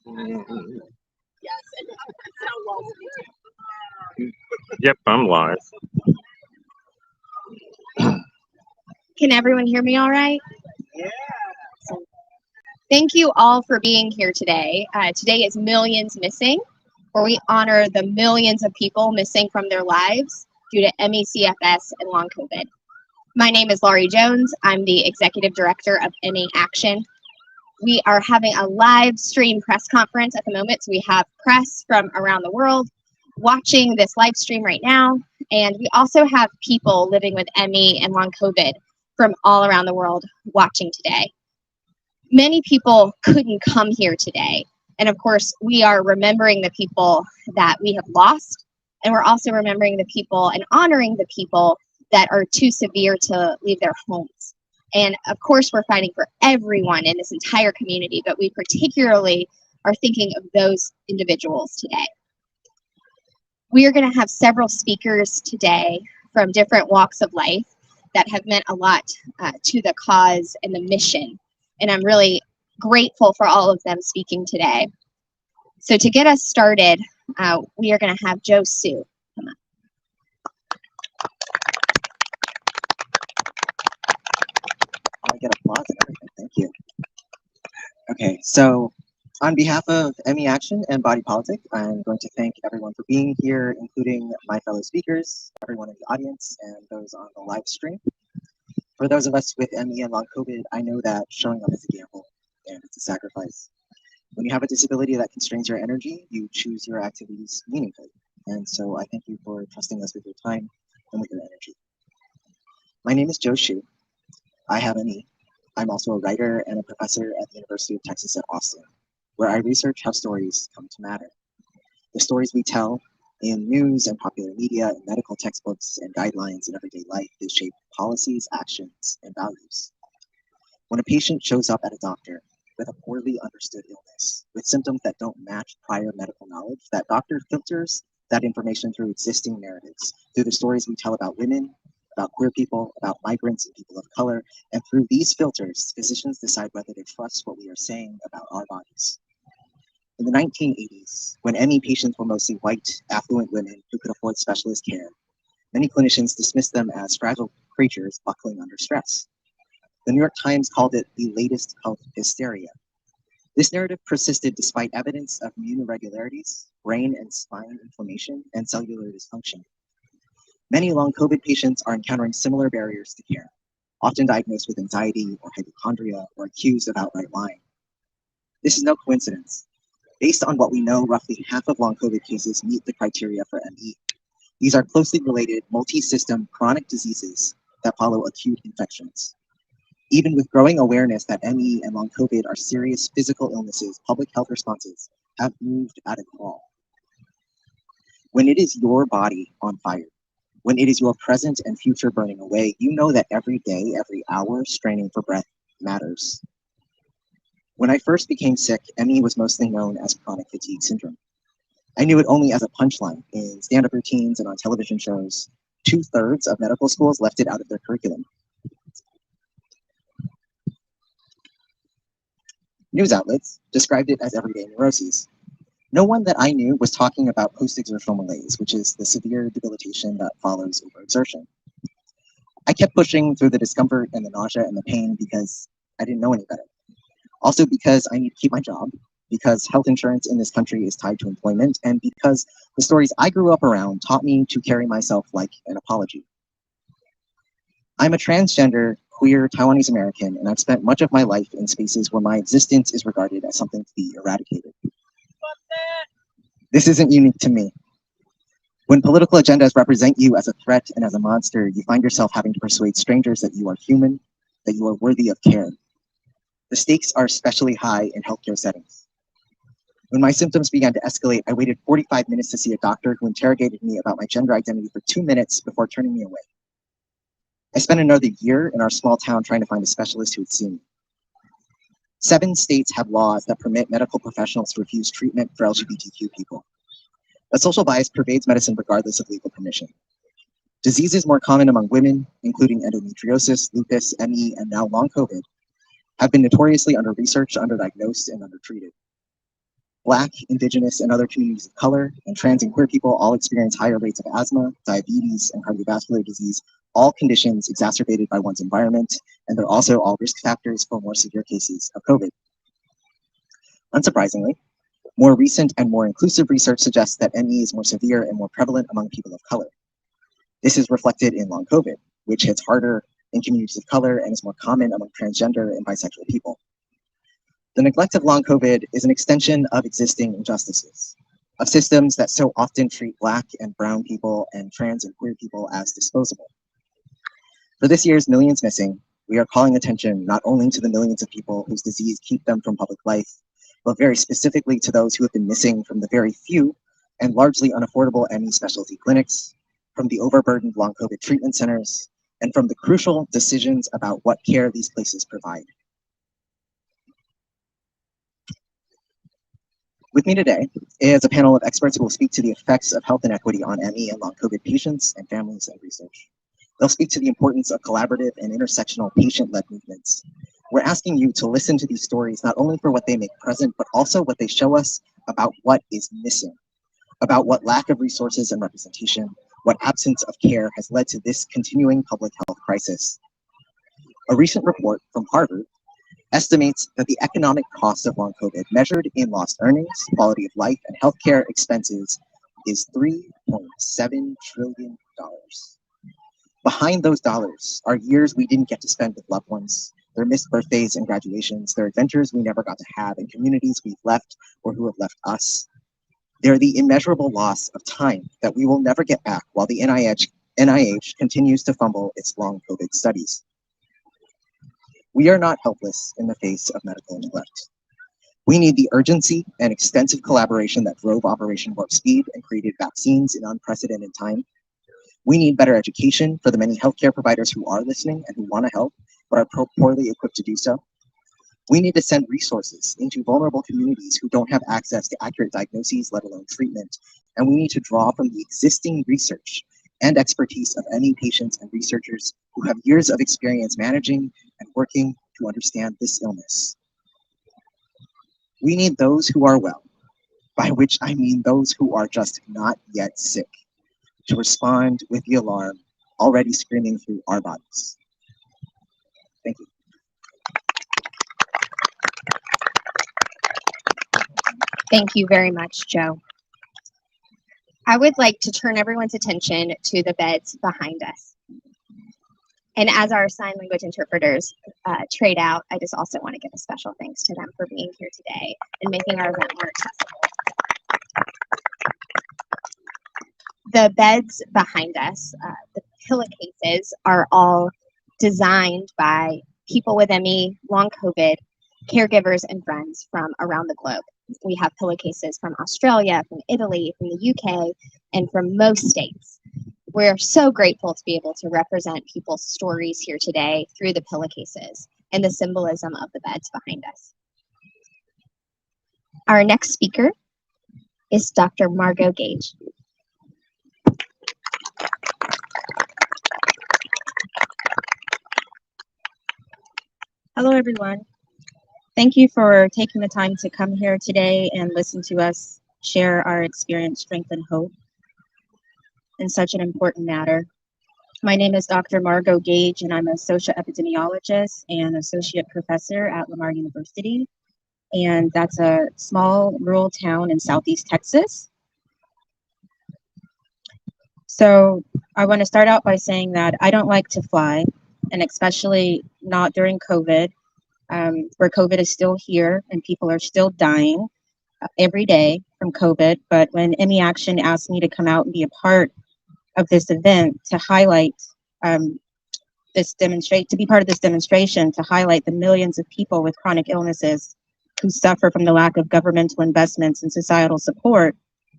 Yes, and sound lost me too. Yep, I'm live. Can everyone hear me all right? Yeah. Thank you all for being here today. Today is Millions Missing, where we honor the millions of people missing from their lives due to MECFS and long COVID. My name is Laurie Jones. I'm the Executive Director of MEACTION. We are having a live stream press conference at the moment, so we have press from around the world watching this live stream right now, and we also have people living with ME and long COVID from all around the world watching today. Many people couldn't come here today, and of course we are remembering the people that we have lost, and we're also remembering the people and honoring the people that are too severe to leave their homes. And of course we're fighting for everyone in this entire community, but we particularly are thinking of those individuals today. We are going to have several speakers today from different walks of life that have meant a lot to the cause and the mission. And I'm really grateful for all of them speaking today. So to get us started, we are going to have Joe Sue come up. I get applause and everything. Thank you. Okay, so on behalf of MEACTION and Body Politic, I'm going to thank everyone for being here, including my fellow speakers, everyone in the audience, and those on the live stream. For those of us with ME and long COVID, I know that showing up is a gamble and it's a sacrifice. When you have a disability that constrains your energy, you choose your activities meaningfully. And so I thank you for trusting us with your time and with your energy. My name is Joe Shu. I have ME. I'm also a writer and a professor at the University of Texas at Austin, where I research how stories come to matter. The stories we tell in news and popular media and medical textbooks and guidelines in everyday life, they shape policies, actions, and values. When a patient shows up at a doctor with a poorly understood illness, with symptoms that don't match prior medical knowledge, that doctor filters that information through existing narratives, through the stories we tell about women, about queer people, about migrants and people of color, and through these filters, physicians decide whether to trust what we are saying about our bodies. In the 1980s, when ME patients were mostly white, affluent women who could afford specialist care, many clinicians dismissed them as fragile creatures buckling under stress. The New York Times called it the latest health hysteria. This narrative persisted despite evidence of immune irregularities, brain and spine inflammation, and cellular dysfunction. Many long COVID patients are encountering similar barriers to care, often diagnosed with anxiety or hypochondria or accused of outright lying. This is no coincidence. Based on what we know, roughly half of long COVID cases meet the criteria for ME. These are closely related multi-system chronic diseases that follow acute infections. Even with growing awareness that ME and long COVID are serious physical illnesses, public health responses have moved at a crawl. When it is your body on fire, when it is your present and future burning away, you know that every day, every hour, straining for breath matters. When I first became sick, ME was mostly known as chronic fatigue syndrome. I knew it only as a punchline in stand-up routines and on television shows. 2/3 of medical schools left it out of their curriculum. News outlets described it as everyday neuroses. No one that I knew was talking about post-exertional malaise, which is the severe debilitation that follows overexertion. I kept pushing through the discomfort and the nausea and the pain because I didn't know any better. Also because I need to keep my job, because health insurance in this country is tied to employment, and because the stories I grew up around taught me to carry myself like an apology. I'm a transgender, queer Taiwanese American, and I've spent much of my life in spaces where my existence is regarded as something to be eradicated. This isn't unique to me. When political agendas represent you as a threat and as a monster, you find yourself having to persuade strangers that you are human, that you are worthy of care. The stakes are especially high in healthcare settings. When my symptoms began to escalate, I waited 45 minutes to see a doctor who interrogated me about my gender identity for 2 minutes before turning me away. I spent another year in our small town trying to find a specialist who would see me. 7 states have laws that permit medical professionals to refuse treatment for LGBTQ people. A social bias pervades medicine regardless of legal permission. Diseases more common among women, including endometriosis, lupus, ME, and now long COVID, have been notoriously under-researched, underdiagnosed, and undertreated. Black, Indigenous, and other communities of color, and trans and queer people all experience higher rates of asthma, diabetes, and cardiovascular disease, all conditions exacerbated by one's environment, and they're also all risk factors for more severe cases of COVID. Unsurprisingly, more recent and more inclusive research suggests that ME is more severe and more prevalent among people of color. This is reflected in long COVID, which hits harder in communities of color and is more common among transgender and bisexual people. The neglect of long COVID is an extension of existing injustices, of systems that so often treat Black and brown people and trans and queer people as disposable. For this year's Millions Missing, we are calling attention not only to the millions of people whose disease keep them from public life, but very specifically to those who have been missing from the very few and largely unaffordable ME specialty clinics, from the overburdened long COVID treatment centers, and from the crucial decisions about what care these places provide. With me today is a panel of experts who will speak to the effects of health inequity on ME and long COVID patients and families and research. They'll speak to the importance of collaborative and intersectional patient-led movements. We're asking you to listen to these stories not only for what they make present, but also what they show us about what is missing, about what lack of resources and representation, what absence of care has led to this continuing public health crisis. A recent report from Harvard estimates that the economic cost of long COVID, measured in lost earnings, quality of life, and healthcare expenses, is $3.7 trillion. Behind those dollars are years we didn't get to spend with loved ones, their missed birthdays and graduations, their adventures we never got to have, and communities we've left or who have left us. They're the immeasurable loss of time that we will never get back while the NIH continues to fumble its long COVID studies. We are not helpless in the face of medical neglect. We need the urgency and extensive collaboration that drove Operation Warp Speed and created vaccines in unprecedented time. We need better education for the many healthcare providers who are listening and who want to help, but are poorly equipped to do so. We need to send resources into vulnerable communities who don't have access to accurate diagnoses, let alone treatment. And we need to draw from the existing research and expertise of ME patients and researchers who have years of experience managing and working to understand this illness. We need those who are well, by which I mean those who are just not yet sick, to respond with the alarm already screaming through our bodies. Thank you. Thank you very much, Joe. I would like to turn everyone's attention to the beds behind us. And as our sign language interpreters trade out, I just also want to give a special thanks to them for being here today and making our event more accessible. The beds behind us, the pillowcases, are all designed by people with ME, long COVID, caregivers, and friends from around the globe. We have pillowcases from Australia, from Italy, from the UK, and from most states. We're so grateful to be able to represent people's stories here today through the pillowcases and the symbolism of the beds behind us. Our next speaker is Dr. Margot Gage. Hello, everyone. Thank you for taking the time to come here today and listen to us share our experience, strength, and hope in such an important matter. My name is Dr. Margot Gage, and I'm a social epidemiologist and associate professor at Lamar University. And that's a small rural town in Southeast Texas. So I want to start out by saying that I don't like to fly, and especially not during COVID. Where COVID is still here and people are still dying every day from COVID. But when MEACTION asked me to come out and be a part of this event to highlight to be part of this demonstration, to highlight the millions of people with chronic illnesses who suffer from the lack of governmental investments and societal support,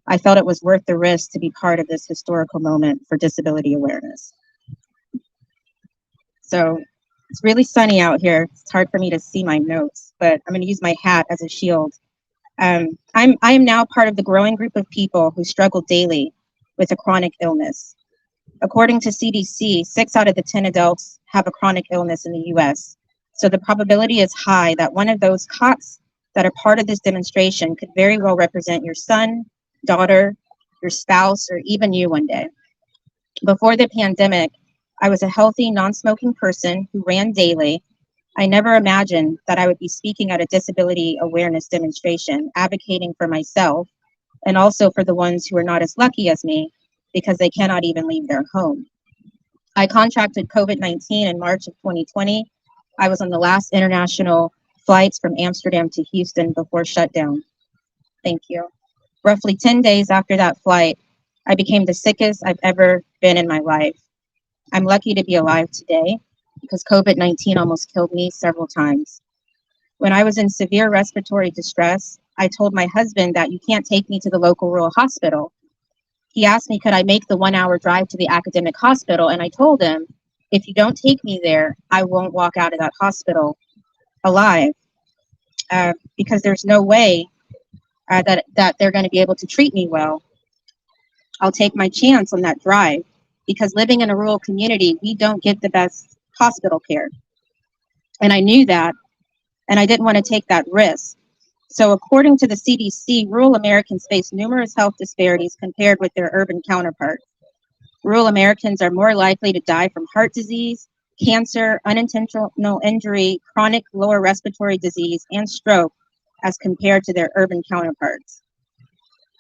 I felt it was worth the risk to be part of this historical moment for disability awareness. So it's really sunny out here. It's hard for me to see my notes, but I'm going to use my hat as a shield. I am now part of the growing group of people who struggle daily with a chronic illness. According to CDC, 6 out of the 10 adults have a chronic illness in the US. So the probability is high that one of those cots that a part of this demonstration could very well represent your son, daughter, your spouse, or even you one day. Before the pandemic, I was a healthy, non-smoking person who ran daily. I never imagined that I would be speaking at a disability awareness demonstration, advocating for myself and also for the ones who are not as lucky as me because they cannot even leave their home. I contracted COVID-19 in March of 2020. I was on the last international flights from Amsterdam to Houston before shutdown. Thank you. Roughly 10 days after that flight, I became the sickest I've ever been in my life. I'm lucky to be alive today because COVID-19 almost killed me several times. When I was in severe respiratory distress, I told my husband that you can't take me to the local rural hospital. He asked me, could I make the 1-hour drive to the academic hospital? And I told him, if you don't take me there, I won't walk out of that hospital alive because there's no way that they're going to be able to treat me well. I'll take my chance on that drive because living in a rural community, we don't get the best hospital care. And I knew that, and I didn't want to take that risk. So according to the CDC, rural Americans face numerous health disparities compared with their urban counterparts. Rural Americans are more likely to die from heart disease, cancer, unintentional injury, chronic lower respiratory disease, and stroke as compared to their urban counterparts.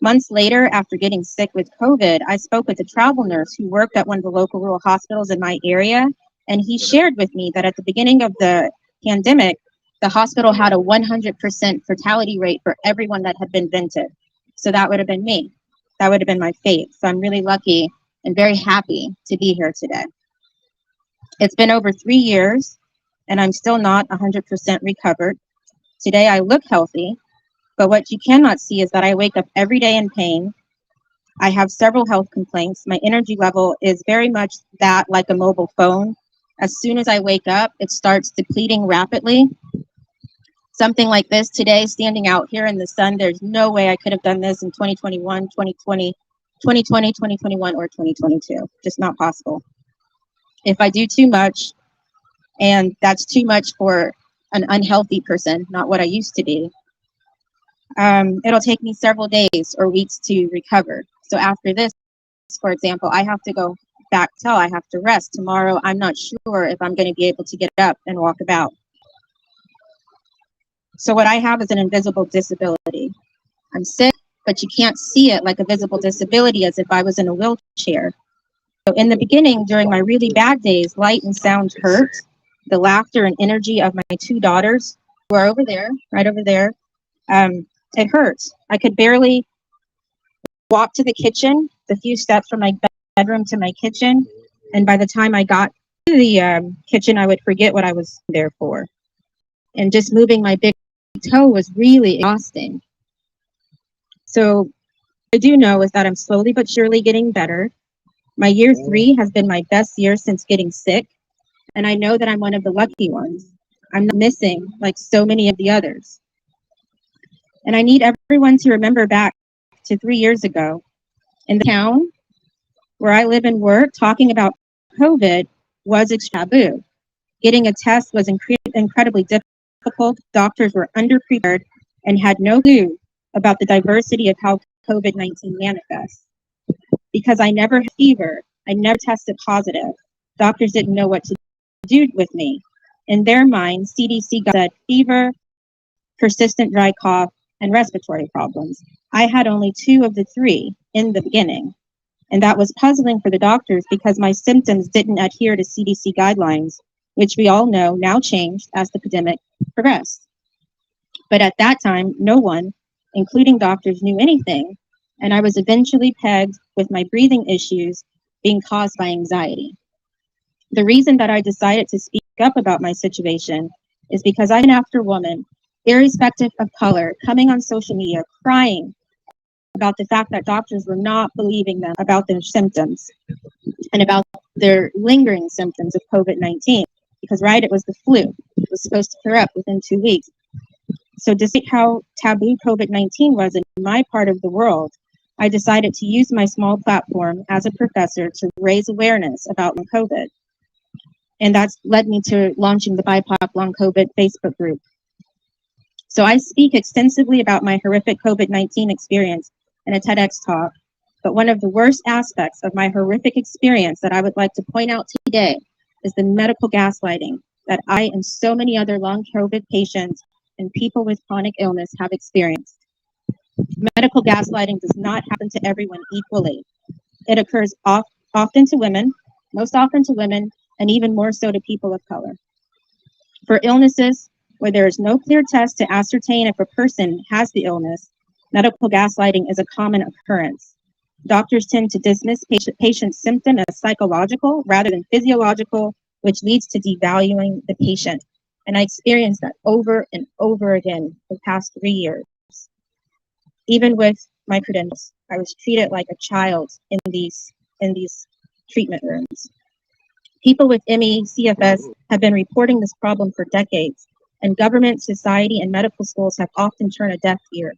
Months later, after getting sick with COVID, I spoke with a travel nurse who worked at one of the local rural hospitals in my area, and he shared with me that at the beginning of the pandemic, the hospital had a 100% fatality rate for everyone that had been vented. So that would have been me. That would have been my fate. So I'm really lucky and very happy to be here today. It's been over 3 years, and I'm still not 100% recovered. Today I look healthy, but what you cannot see is that I wake up every day in pain. I have several health complaints. My energy level is very much that like a mobile phone. As soon as I wake up, it starts depleting rapidly. Something like this today, standing out here in the sun, there's no way I could have done this in 2021, 2020, 2021, or 2022. Just not possible. If I do too much, and that's too much for an unhealthy person, not what I used to be, it'll take me several days or weeks to recover. So after this, for example, I have to go back till I have to rest. Tomorrow, I'm not sure if I'm going to be able to get up and walk about. So what I have is an invisible disability. I'm sick, but you can't see it like a visible disability as if I was in a wheelchair. So in the beginning, during my really bad days, light and sound hurt. The laughter and energy of my 2 daughters who are over there, right over there, it hurts. I could barely walk to the kitchen, the few steps from my bedroom to my kitchen, and by the time I got to the kitchen, I would forget what I was there for. And just moving my big toe was really exhausting. So what I do know is that I'm slowly but surely getting better. My year 3 has been my best year since getting sick, and I know that I'm one of the lucky ones. I'm not missing like so many of the others. And I need everyone to remember back to 3 years ago. In the town where I live and work, talking about COVID was taboo. Getting a test was incredibly difficult. Doctors were underprepared and had no clue about the diversity of how COVID-19 manifests. Because I never had fever, I never tested positive. Doctors didn't know what to do with me. In their mind, CDC said fever, persistent dry cough, and respiratory problems. I had only 2 of the 3 in the beginning. And that was puzzling for the doctors because my symptoms didn't adhere to CDC guidelines, which we all know now changed as the pandemic progressed. But at that time, no one, including doctors, knew anything. And I was eventually pegged with my breathing issues being caused by anxiety. The reason that I decided to speak up about my situation is because I'm an after woman, irrespective of color, coming on social media, crying about the fact that doctors were not believing them about their symptoms and about their lingering symptoms of COVID-19. Because, right, it was the flu. It was supposed to clear up within 2 weeks. So despite how taboo COVID-19 was in my part of the world, I decided to use my small platform as a professor to raise awareness about COVID. And that's led me to launching the BIPOC Long COVID Facebook group. So I speak extensively about my horrific COVID-19 experience in a TEDx talk, but one of the worst aspects of my horrific experience that I would like to point out today is the medical gaslighting that I and so many other long COVID patients and people with chronic illness have experienced. Medical gaslighting does not happen to everyone equally. It occurs often to women, most often to women, and even more so to people of color. For illnesses where there is no clear test to ascertain if a person has the illness, medical gaslighting is a common occurrence. Doctors tend to dismiss patient's symptom as psychological rather than physiological, which leads to devaluing the patient. And I experienced that over and over again for the past 3 years. Even with my credentials, I was treated like a child in these treatment rooms. People with MECFS have been reporting this problem for decades, and government, society, and medical schools have often turned a deaf ear.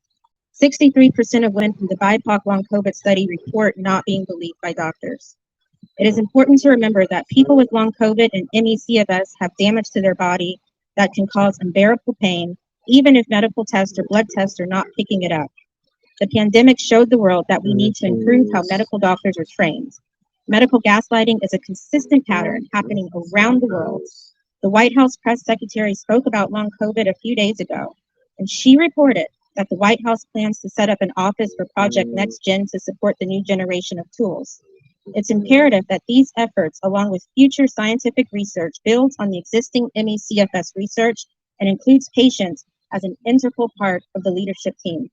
63% of women from the BIPOC long COVID study report not being believed by doctors. It is important to remember that people with long COVID and MECFS have damage to their body that can cause unbearable pain, even if medical tests or blood tests are not picking it up. The pandemic showed the world that we need to improve how medical doctors are trained. Medical gaslighting is a consistent pattern happening around the world. The White House press secretary spoke about long COVID a few days ago, and she reported that the White House plans to set up an office for Project NextGen to support the new generation of tools. It's imperative that these efforts, along with future scientific research, builds on the existing MECFS research and includes patients as an integral part of the leadership team.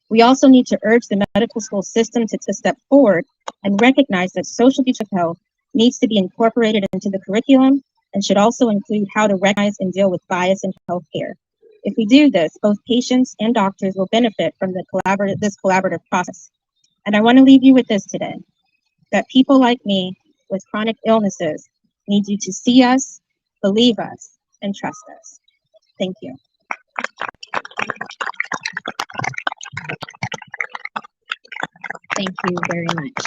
We also need to urge the medical school system to step forward and recognize that social determinants of health needs to be incorporated into the curriculum and should also include how to recognize and deal with bias in healthcare. If we do this, both patients and doctors will benefit from this collaborative process. And I want to leave you with this today, that people like me with chronic illnesses need you to see us, believe us, and trust us. Thank you. Thank you very much.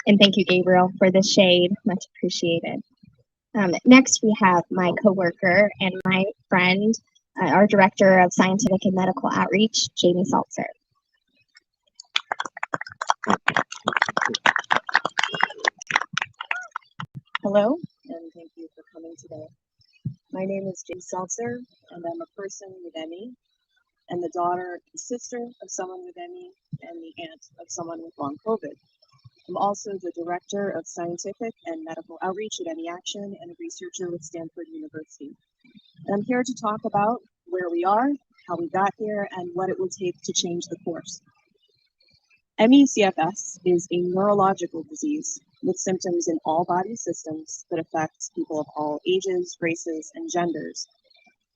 And thank you, Gabriel, for the shade. Much appreciated. Next, we have my coworker and my friend, our Director of Scientific and Medical Outreach, Jamie Saltzer. Hello, and thank you for coming today. My name is Jamie Saltzer, and I'm a person with ME, and the daughter and sister of someone with ME, and the aunt of someone with long COVID. I'm also the Director of Scientific and Medical Outreach at MEACTION and a researcher with Stanford University. And I'm here to talk about where we are, how we got here, and what it will take to change the course. MECFS is a neurological disease with symptoms in all body systems that affect people of all ages, races, and genders.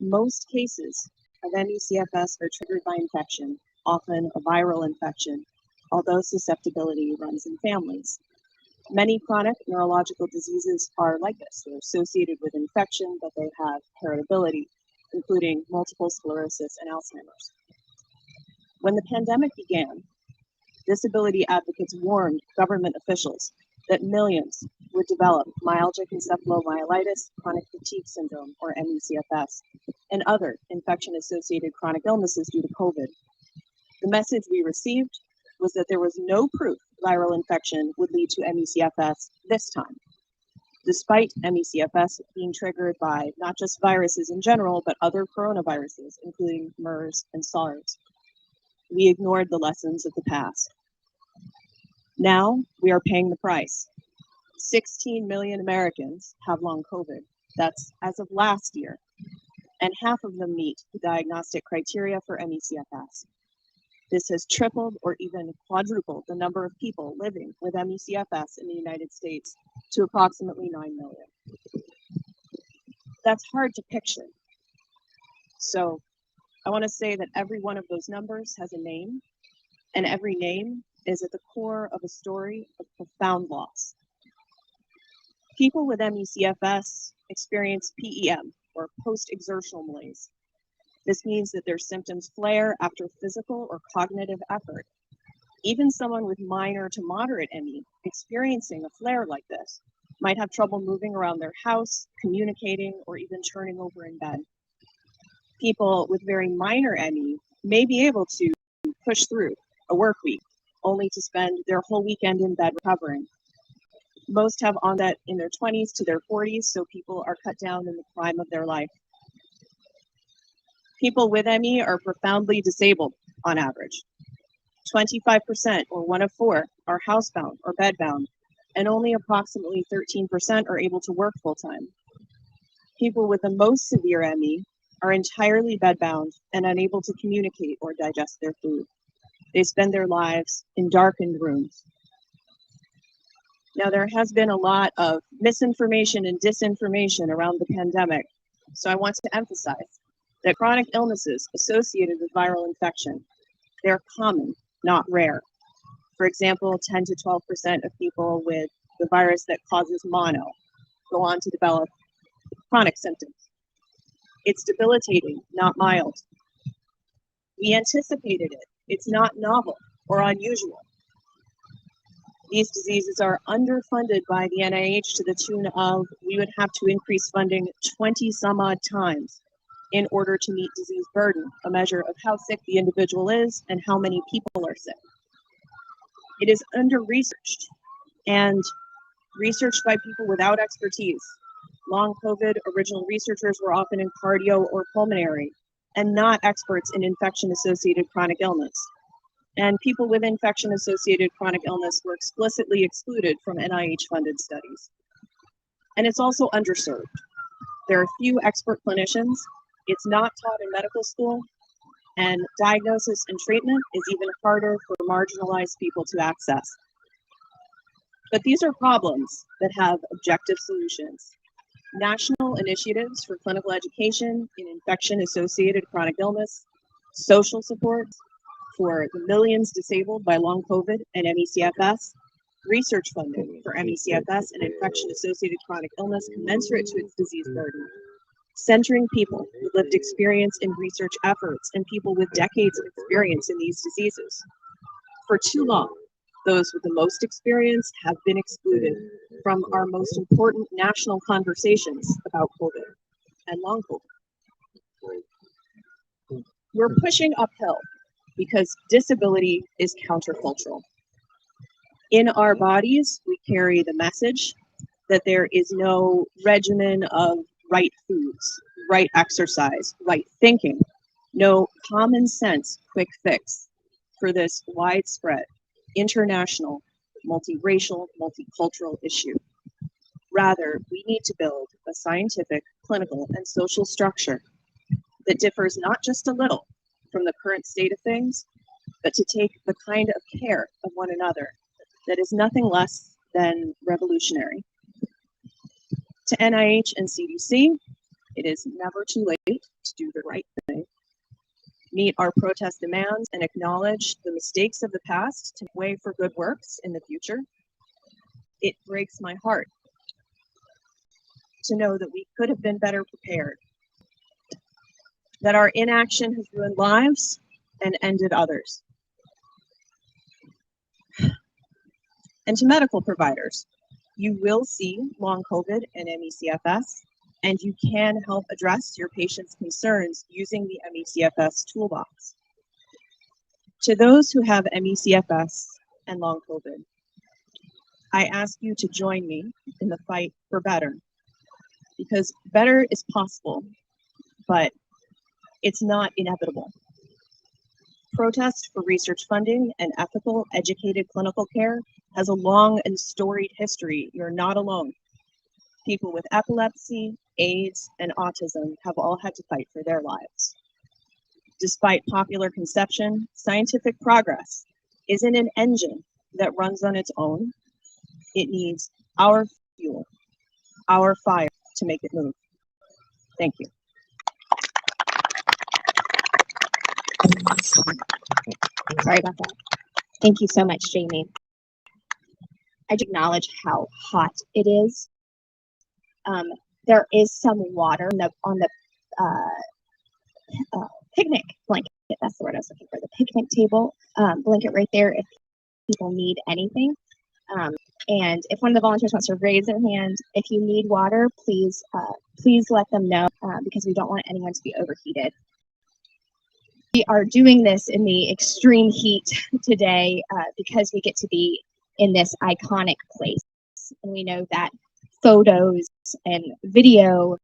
Most cases of MECFS are triggered by infection, often a viral infection, although susceptibility runs in families. Many chronic neurological diseases are like this. They're associated with infection, but they have heritability, including multiple sclerosis and Alzheimer's. When the pandemic began, disability advocates warned government officials that millions would develop myalgic encephalomyelitis, chronic fatigue syndrome, or MECFS, and other infection-associated chronic illnesses due to COVID. The message we received was that there was no proof viral infection would lead to MECFS this time, despite MECFS being triggered by not just viruses in general, but other coronaviruses, including MERS and SARS. We ignored the lessons of the past. Now we are paying the price. 16 million Americans have long COVID. That's as of last year, and half of them meet the diagnostic criteria for MECFS. This has tripled or even quadrupled the number of people living with MECFS in the United States to approximately 9 million. That's hard to picture. So I want to say that every one of those numbers has a name, and every name is at the core of a story of profound loss. People with MECFS experience PEM, or post-exertional malaise. This means that their symptoms flare after physical or cognitive effort. Even someone with minor to moderate ME experiencing a flare like this might have trouble moving around their house, communicating, or even turning over in bed. People with very minor ME may be able to push through a work week, only to spend their whole weekend in bed recovering. Most have onset in their 20s to their 40s, so people are cut down in the prime of their life. People with ME are profoundly disabled on average. 25%, or 1 of 4, are housebound or bedbound, and only approximately 13% are able to work full-time. People with the most severe ME are entirely bedbound and unable to communicate or digest their food. They spend their lives in darkened rooms. Now, there has been a lot of misinformation and disinformation around the pandemic, so I want to emphasize that chronic illnesses associated with viral infection, they're common, not rare. For example, 10 to 12% of people with the virus that causes mono go on to develop chronic symptoms. It's debilitating, not mild. We anticipated it. It's not novel or unusual. These diseases are underfunded by the NIH to the tune of we would have to increase funding 20 some odd times in order to meet disease burden, a measure of how sick the individual is and how many people are sick. It is under-researched and researched by people without expertise. Long COVID, original researchers were often in cardio or pulmonary and not experts in infection-associated chronic illness. And people with infection-associated chronic illness were explicitly excluded from NIH-funded studies. And it's also underserved. There are few expert clinicians. It's not taught in medical school, and diagnosis and treatment is even harder for marginalized people to access. But these are problems that have objective solutions. National initiatives for clinical education in infection-associated chronic illness, social support for the millions disabled by long COVID and MECFS, research funding for MECFS and infection-associated chronic illness commensurate to its disease burden, centering people with lived experience in research efforts and people with decades of experience in these diseases. For too long, those with the most experience have been excluded from our most important national conversations about COVID and long COVID. We're pushing uphill because disability is countercultural. In our bodies, we carry the message that there is no regimen of right foods, right exercise, right thinking, no common sense quick fix for this widespread, international, multiracial, multicultural issue. Rather, we need to build a scientific, clinical, and social structure that differs not just a little from the current state of things, but to take the kind of care of one another that is nothing less than revolutionary. To NIH and CDC, it is never too late to do the right thing, meet our protest demands, and acknowledge the mistakes of the past to make way for good works in the future. It breaks my heart to know that we could have been better prepared, that our inaction has ruined lives and ended others. And to medical providers, you will see long COVID and MECFS, and you can help address your patient's concerns using the MECFS toolbox. To those who have MECFS and long COVID, I ask you to join me in the fight for better, because better is possible, but it's not inevitable. Protest for research funding and ethical, educated clinical care has a long and storied history. You're not alone. People with epilepsy, AIDS, and autism have all had to fight for their lives. Despite popular conception, scientific progress isn't an engine that runs on its own. It needs our fuel, our fire to make it move. Thank you. Sorry about that. Thank you so much, Jamie. I do acknowledge how hot it is. There is some water on the picnic blanket. That's the word I was looking for. The picnic table blanket right there if people need anything. And if one of the volunteers wants to raise their hand, if you need water, please let them know because we don't want anyone to be overheated. We are doing this in the extreme heat today because we get to be in this iconic place. And we know that photos and video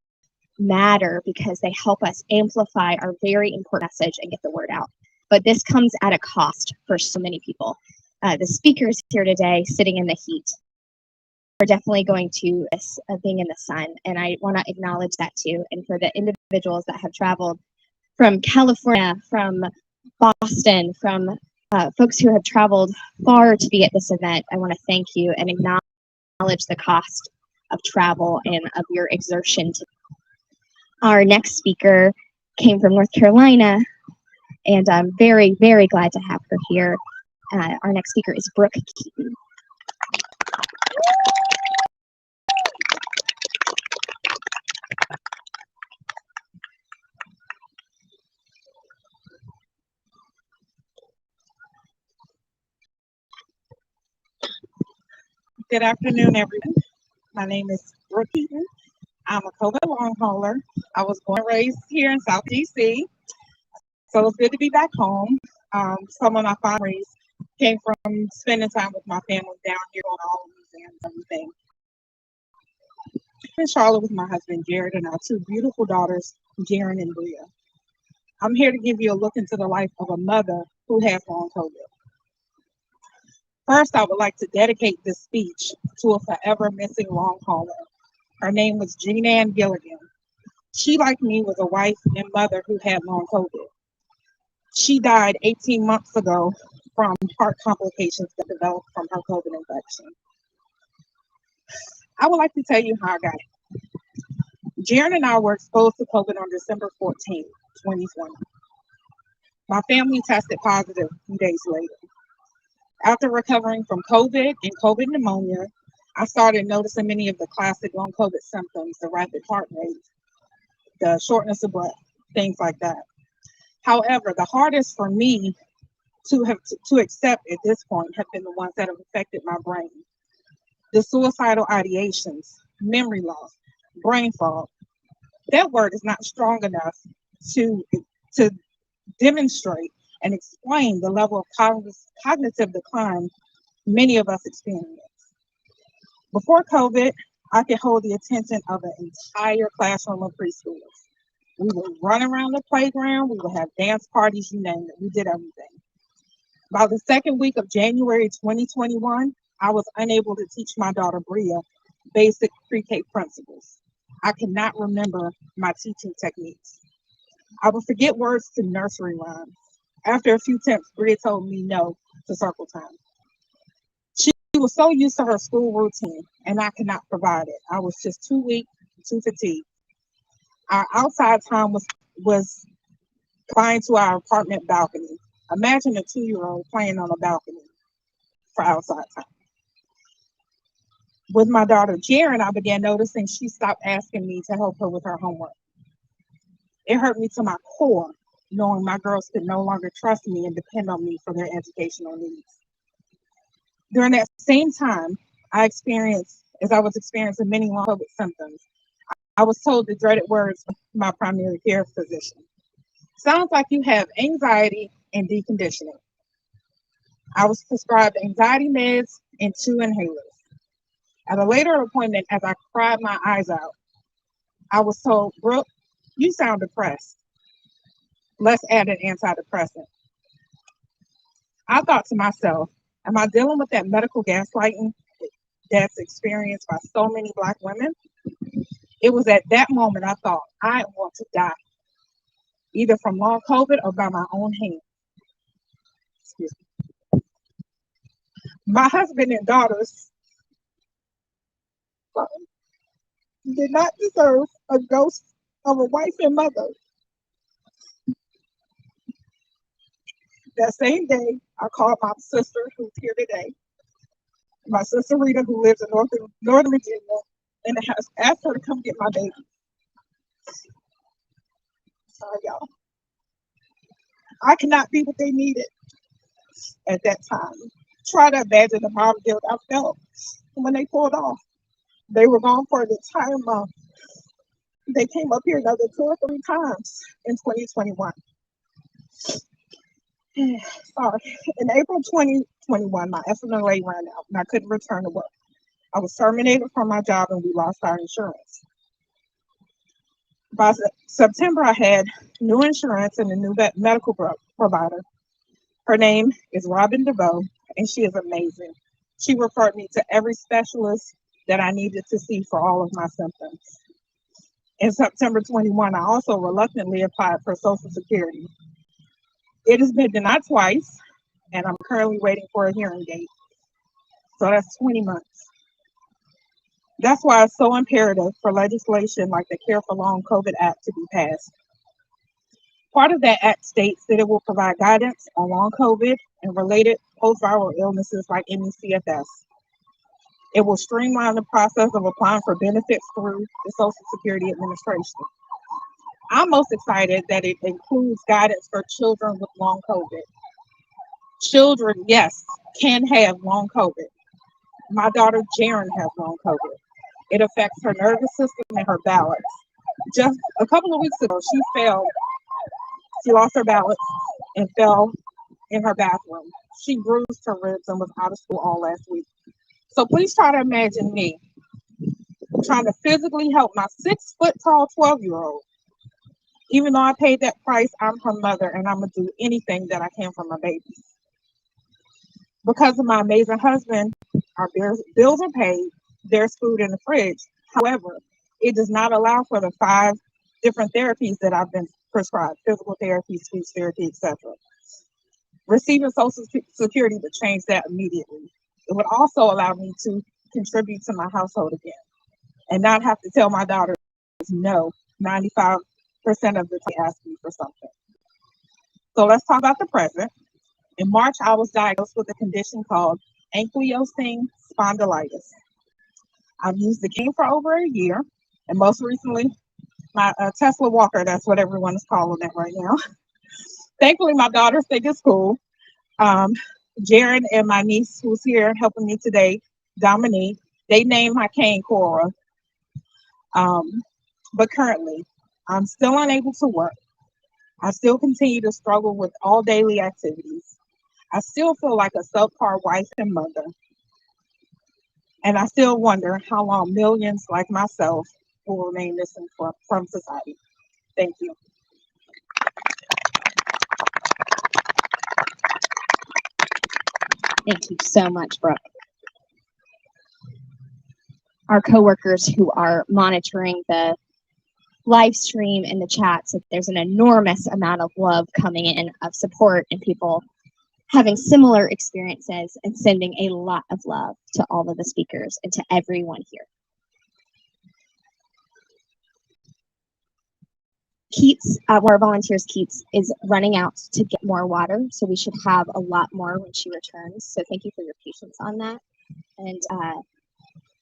matter because they help us amplify our very important message and get the word out. But this comes at a cost for so many people. The speakers here today sitting in the heat are definitely going to miss being in the sun, and I want to acknowledge that too. And for the individuals that have traveled from California, from Boston, from folks who have traveled far to be at this event, I want to thank you and acknowledge the cost of travel and of your exertion. Our next speaker came from North Carolina, and I'm very, very glad to have her here. Our next speaker is Brooke Keaton. Good afternoon, everyone. My name is Brooke Keaton. I'm a COVID long hauler. I was born and raised here in South DC, so it's good to be back home. Some of my families came from spending time with my family down here on all the museums and everything. I'm in Charlotte with my husband Jared and our two beautiful daughters, Jaren and Bria. I'm here to give you a look into the life of a mother who has long COVID. First, I would like to dedicate this speech to a forever missing long hauler. Her name was Jean Ann Gilligan. She, like me, was a wife and mother who had long COVID. She died 18 months ago from heart complications that developed from her COVID infection. I would like to tell you how I got it. Jaren and I were exposed to COVID on December 14, 2020. My family tested positive a few days later. After recovering from COVID and COVID pneumonia, I started noticing many of the classic long COVID symptoms, the rapid heart rate, the shortness of breath, things like that. However, the hardest for me to accept at this point have been the ones that have affected my brain. The suicidal ideations, memory loss, brain fog. That word is not strong enough to demonstrate and explain the level of cognitive decline many of us experience. Before COVID, I could hold the attention of an entire classroom of preschoolers. We would run around the playground, we would have dance parties, you name it, we did everything. By the second week of January 2021, I was unable to teach my daughter Bria basic pre-K principles. I could not remember my teaching techniques. I would forget words to nursery rhymes. After a few attempts, Bria told me no to circle time. She was so used to her school routine, and I could not provide it. I was just too weak, too fatigued. Our outside time was confined to our apartment balcony. Imagine a 2-year-old playing on a balcony for outside time. With my daughter Jaren, I began noticing she stopped asking me to help her with her homework. It hurt me to my core, knowing my girls could no longer trust me and depend on me for their educational needs. During that same time, as I was experiencing many long COVID symptoms, I was told the dreaded words from my primary care physician. Sounds like you have anxiety and deconditioning. I was prescribed anxiety meds and 2 inhalers. At a later appointment, as I cried my eyes out, I was told, Brooke, you sound depressed. Let's add an antidepressant. I thought to myself, am I dealing with that medical gaslighting that's experienced by so many Black women? It was at that moment I thought, I want to die, either from long COVID or by my own hand. Excuse me. My husband and daughters did not deserve a ghost of a wife and mother. That same day, I called my sister, who's here today, my sister Rita, who lives in Northern Virginia, and asked her to come get my baby. Sorry, y'all. I could not be what they needed at that time. try to imagine the mom guilt I felt when they pulled off. They were gone for an entire month. They came up here another 2 or 3 times in 2021. Sorry. In April 2021, my FMLA ran out and I couldn't return to work. I was terminated from my job and we lost our insurance. By September, I had new insurance and a new medical provider. Her name is Robin DeVoe, and she is amazing. She referred me to every specialist that I needed to see for all of my symptoms. In September 21, I also reluctantly applied for Social Security. It has been denied twice, and I'm currently waiting for a hearing date. So that's 20 months. That's why it's so imperative for legislation like the Care for Long COVID Act to be passed. Part of that act states that it will provide guidance on long COVID and related post-viral illnesses like MECFS. It will streamline the process of applying for benefits through the Social Security Administration. I'm most excited that it includes guidance for children with long COVID. Children, yes, can have long COVID. My daughter Jaren has long COVID. It affects her nervous system and her balance. Just a couple of weeks ago, she lost her balance and fell in her bathroom. She bruised her ribs and was out of school all last week. So please try to imagine me trying to physically help my 6-foot-tall 12-year-old. Even though I paid that price, I'm her mother and I'm gonna do anything that I can for my babies. Because of my amazing husband, our bills are paid, there's food in the fridge. However, it does not allow for the 5 different therapies that I've been prescribed: physical therapy, speech therapy, etc. Receiving Social Security would change that immediately. It would also allow me to contribute to my household again and not have to tell my daughters no 95% of the time they ask me for something. So let's talk about the present. In March, I was diagnosed with a condition called ankylosing spondylitis. I've used the cane for over a year, and most recently, my Tesla walker, that's what everyone is calling it right now. Thankfully, my daughters think it's cool. Jaren and my niece, who's here helping me today, Dominique, they named my cane Cora. But currently, I'm still unable to work. I still continue to struggle with all daily activities. I still feel like a subpar wife and mother. And I still wonder how long millions like myself will remain missing from society. Thank you. Thank you so much, Brooke. Our coworkers who are monitoring the live stream and the chats, there's an enormous amount of love coming in, of support, and people having similar experiences, and sending a lot of love to all of the speakers and to everyone here. Keats, one of our volunteers, Keats, is running out to get more water, so we should have a lot more when she returns. So thank you for your patience on that. And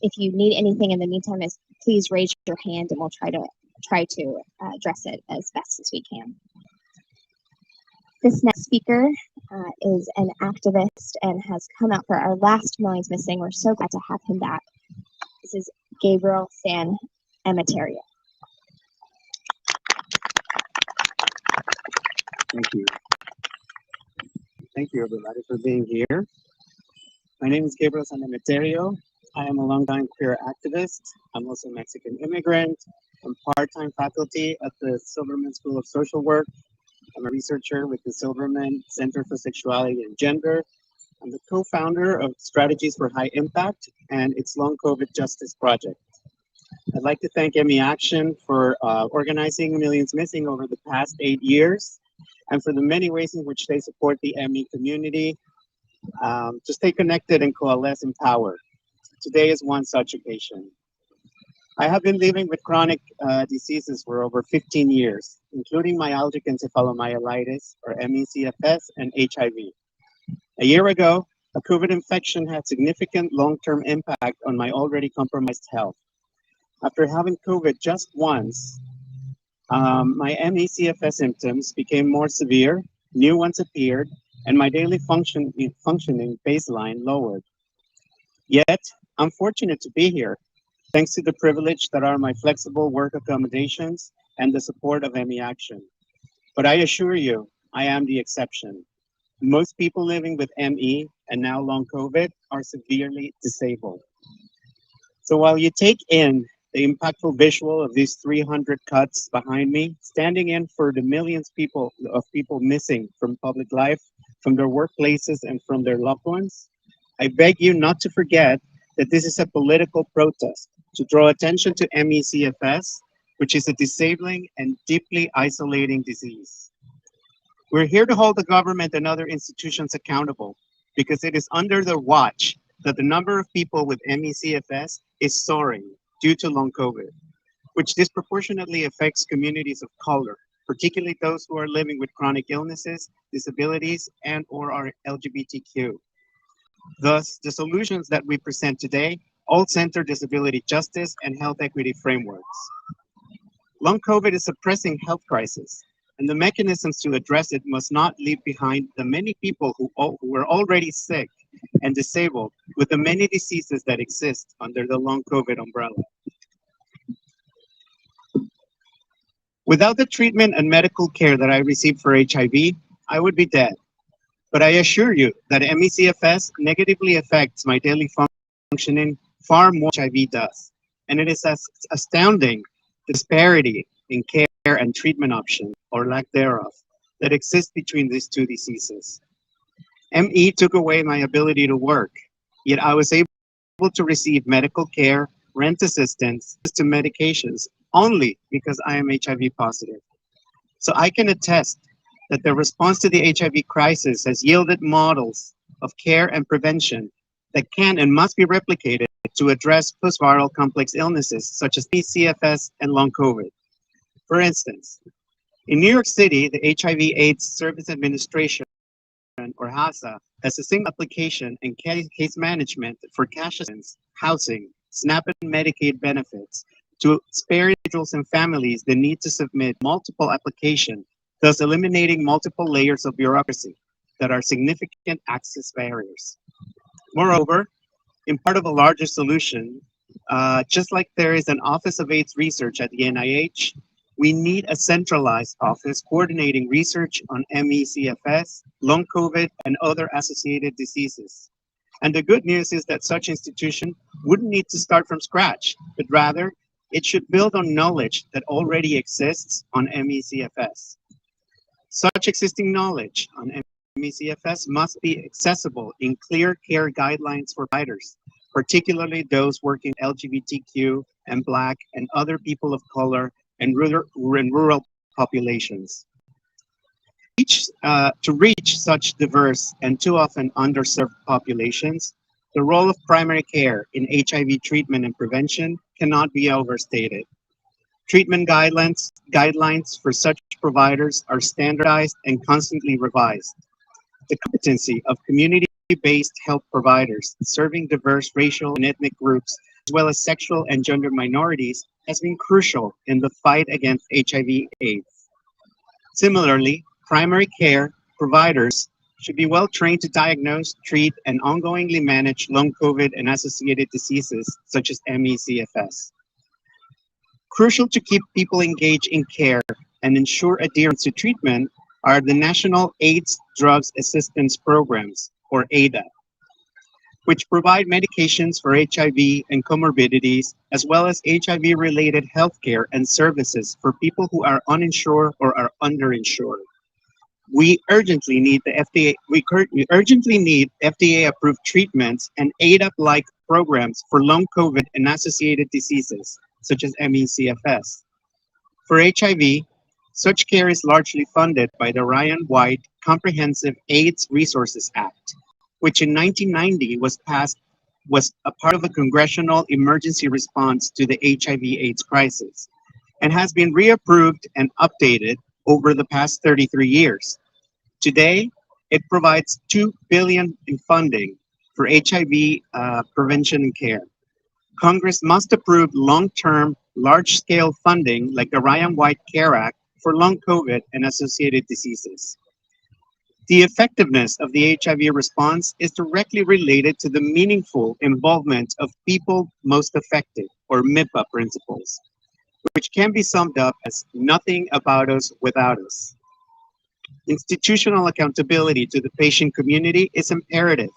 if you need anything in the meantime, please raise your hand and we'll try to address it as best as we can. This next speaker is an activist and has come out for our last Millions Missing. We're so glad to have him back. This is Gabriel San Emeterio. Thank you. Thank you, everybody, for being here. My name is Gabriel San Emeterio. I am a longtime queer activist. I'm also a Mexican immigrant. I'm part-time faculty at the Silverman School of Social Work. I'm a researcher with the Silverman Center for Sexuality and Gender. I'm the co-founder of Strategies for High Impact and its Long COVID Justice Project. I'd like to thank MEACTION for organizing Millions Missing over the past 8 years, and for the many ways in which they support the ME community to stay connected and coalesce in power. Today is one such occasion. I have been living with chronic diseases for over 15 years, including myalgic encephalomyelitis, or MECFS, and HIV. A year ago, a COVID infection had significant long-term impact on my already compromised health. After having COVID just once, my MECFS symptoms became more severe, new ones appeared, and my daily functioning baseline lowered. Yet, I'm fortunate to be here, thanks to the privilege that are my flexible work accommodations and the support of MEACTION. But I assure you, I am the exception. Most people living with ME and now long COVID are severely disabled. So while you take in the impactful visual of these 300 cuts behind me, standing in for the millions of people missing from public life, from their workplaces, and from their loved ones, I beg you not to forget that this is a political protest to draw attention to MECFS, which is a disabling and deeply isolating disease. We're here to hold the government and other institutions accountable because it is under their watch that the number of people with MECFS is soaring due to long COVID, which disproportionately affects communities of color, particularly those who are living with chronic illnesses, disabilities, and/or are LGBTQ. Thus, the solutions that we present today all center disability justice and health equity frameworks. Long COVID is a pressing health crisis, and the mechanisms to address it must not leave behind the many people who are already sick and disabled with the many diseases that exist under the long COVID umbrella. Without the treatment and medical care that I received for HIV, I would be dead. But I assure you that MECFS negatively affects my daily functioning far more than HIV does. And it is astounding the disparity in care and treatment options, or lack thereof, that exists between these two diseases. ME took away my ability to work, yet I was able to receive medical care, rent assistance, to medications, only because I am HIV positive. So I can attest that the response to the HIV crisis has yielded models of care and prevention that can and must be replicated to address post-viral complex illnesses such as CFS and long COVID. For instance, in New York City, the HIV/AIDS Service Administration, or HACA, has a single application and case management for cash assistance, housing, SNAP and Medicaid benefits to spare individuals and families the need to submit multiple applications, thus eliminating multiple layers of bureaucracy that are significant access barriers. Moreover, in part of a larger solution, just like there is an Office of AIDS Research at the NIH, we need a centralized office coordinating research on MECFS, long COVID, and other associated diseases. And the good news is that such institution wouldn't need to start from scratch, but rather it should build on knowledge that already exists on MECFS. Such existing knowledge on MECFS must be accessible in clear care guidelines for providers, particularly those working LGBTQ and Black and other people of color and rural populations. To reach such diverse and too often underserved populations, the role of primary care in HIV treatment and prevention cannot be overstated. Treatment guidelines for such providers are standardized and constantly revised. The competency of community-based health providers serving diverse racial and ethnic groups, as well as sexual and gender minorities, has been crucial in the fight against HIV/AIDS. Similarly, primary care providers should be well trained to diagnose, treat, and ongoingly manage long COVID and associated diseases such as MECFS. Crucial to keep people engaged in care and ensure adherence to treatment are the National AIDS Drugs Assistance Programs, or ADA, which provide medications for HIV and comorbidities, as well as HIV-related healthcare and services for people who are uninsured or are underinsured. We urgently need FDA-approved treatments and ADA-like programs for long COVID and associated diseases, such as MECFS. For HIV, such care is largely funded by the Ryan White Comprehensive AIDS Resources Act, which in 1990 was a part of a congressional emergency response to the HIV/AIDS crisis, and has been reapproved and updated over the past 33 years. Today, it provides $2 billion in funding for HIV prevention and care. Congress must approve long-term, large-scale funding like the Ryan White Care Act for long COVID and associated diseases. The effectiveness of the HIV response is directly related to the meaningful involvement of people most affected, or MIPA principles, which can be summed up as nothing about us without us. Institutional accountability to the patient community is imperative.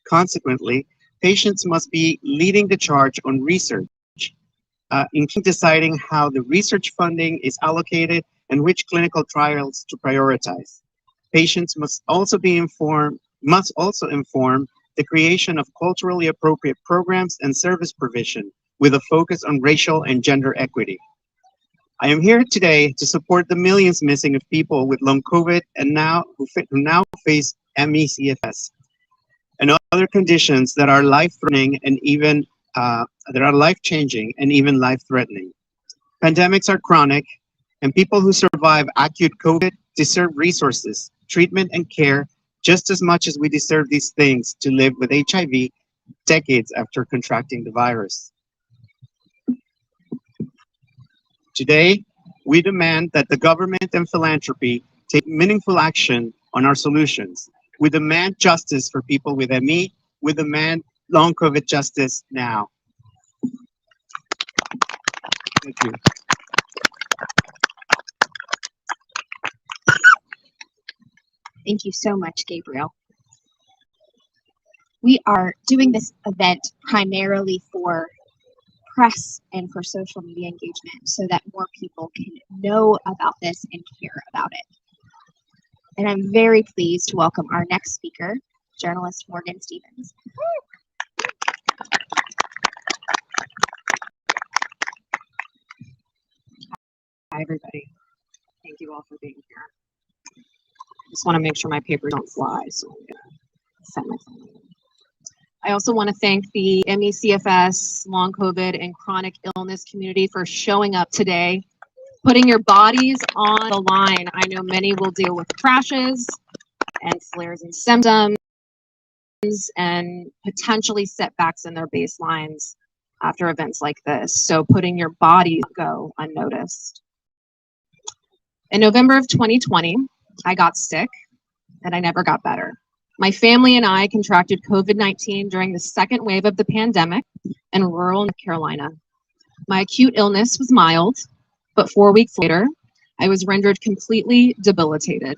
Consequently, patients must be leading the charge on research, including deciding how the research funding is allocated and which clinical trials to prioritize. Patients must also inform the creation of culturally appropriate programs and service provision with a focus on racial and gender equity. I am here today to support the millions missing of people with long COVID and who now face MECFS and other conditions that are life-threatening and even life-changing and even life-threatening. Pandemics are chronic, and people who survive acute COVID deserve resources, treatment, and care just as much as we deserve these things to live with HIV decades after contracting the virus. Today, we demand that the government and philanthropy take meaningful action on our solutions. We demand justice for people with ME. We demand long COVID justice now. Thank you. Thank you so much, Gabriel. We are doing this event primarily for press and for social media engagement so that more people can know about this and care about it. And I'm very pleased to welcome our next speaker, journalist Morgan Stevens. Hi, everybody. Thank you all for being here. Just want to make sure my papers don't fly, so I'm gonna set my phone. I also want to thank the MECFS, long COVID, and chronic illness community for showing up today, putting your bodies on the line. I know many will deal with crashes and flares and symptoms and potentially setbacks in their baselines after events like this. So putting your bodies go unnoticed. In November of 2020, I got sick and I never got better. My family and I contracted COVID-19 during the second wave of the pandemic in rural North Carolina. My acute illness was mild, but 4 weeks later, I was rendered completely debilitated.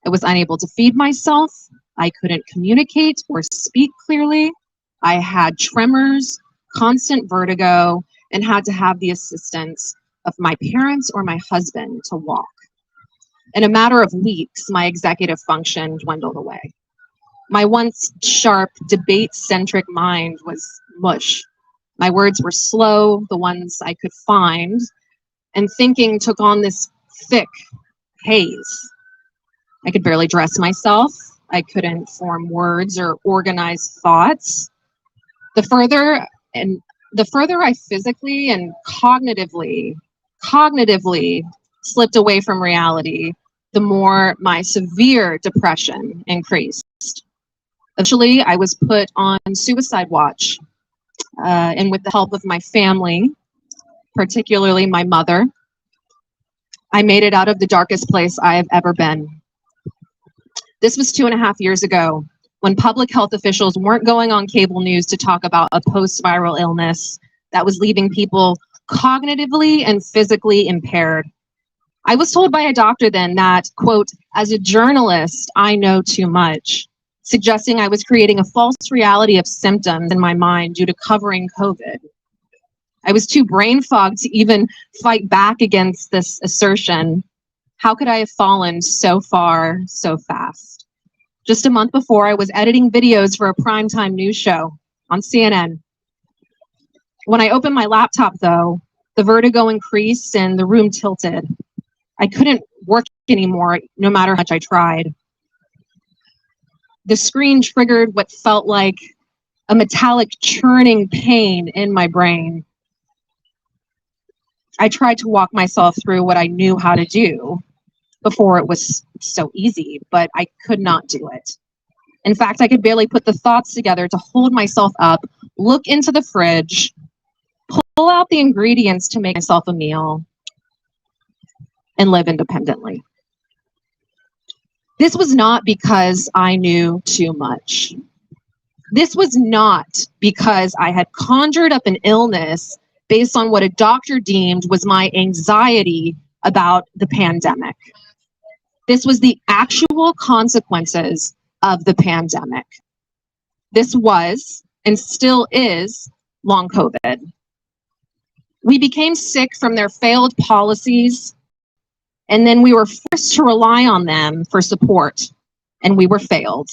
I was unable to feed myself. I couldn't communicate or speak clearly. I had tremors, constant vertigo, and had to have the assistance of my parents or my husband to walk. In a matter of weeks, my executive function dwindled away. My once sharp, debate-centric mind was mush. My words were slow, the ones I could find, and thinking took on this thick haze. I could barely dress myself. I couldn't form words or organize thoughts. The further I physically and cognitively slipped away from reality, the more my severe depression increased. Eventually, I was put on suicide watch, and with the help of my family, particularly my mother, I made it out of the darkest place I have ever been. This was 2.5 years ago, when public health officials weren't going on cable news to talk about a post-viral illness that was leaving people cognitively and physically impaired. I was told by a doctor then that, quote, as a journalist, I know too much, suggesting I was creating a false reality of symptoms in my mind due to covering COVID. I was too brain fogged to even fight back against this assertion. How could I have fallen so far, so fast? Just a month before, I was editing videos for a primetime news show on CNN. When I opened my laptop, though, the vertigo increased and the room tilted. I couldn't work anymore, no matter how much I tried. The screen triggered what felt like a metallic churning pain in my brain. I tried to walk myself through what I knew how to do before it was so easy, but I could not do it. In fact, I could barely put the thoughts together to hold myself up, look into the fridge, pull out the ingredients to make myself a meal, and live independently. This was not because I knew too much. This was not because I had conjured up an illness based on what a doctor deemed was my anxiety about the pandemic. This was the actual consequences of the pandemic. This was, and still is, long COVID. We became sick from their failed policies, and then we were forced to rely on them for support, and we were failed.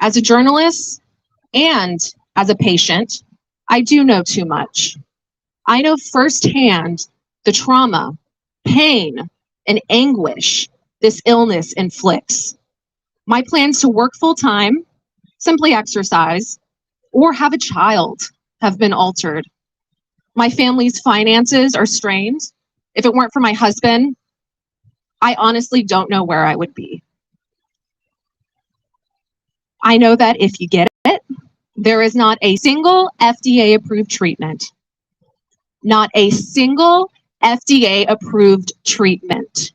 As a journalist and as a patient, I do know too much. I know firsthand the trauma, pain, and anguish this illness inflicts. My plans to work full-time, simply exercise, or have a child have been altered. My family's finances are strained. If it weren't for my husband, I honestly don't know where I would be. I know that if you get it, there is not a single FDA-approved treatment. Not a single FDA-approved treatment.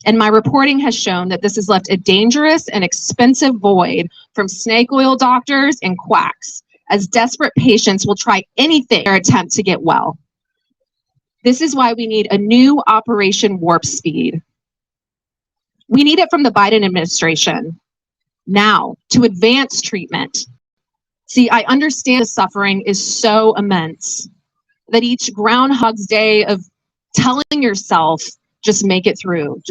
And my reporting has shown that this has left a dangerous and expensive void from snake oil doctors and quacks, as desperate patients will try anything in their attempt to get well. This is why we need a new Operation Warp Speed. We need it from the Biden administration now to advance treatment. See, I understand the suffering is so immense that each Groundhog's Day of telling yourself, just make it through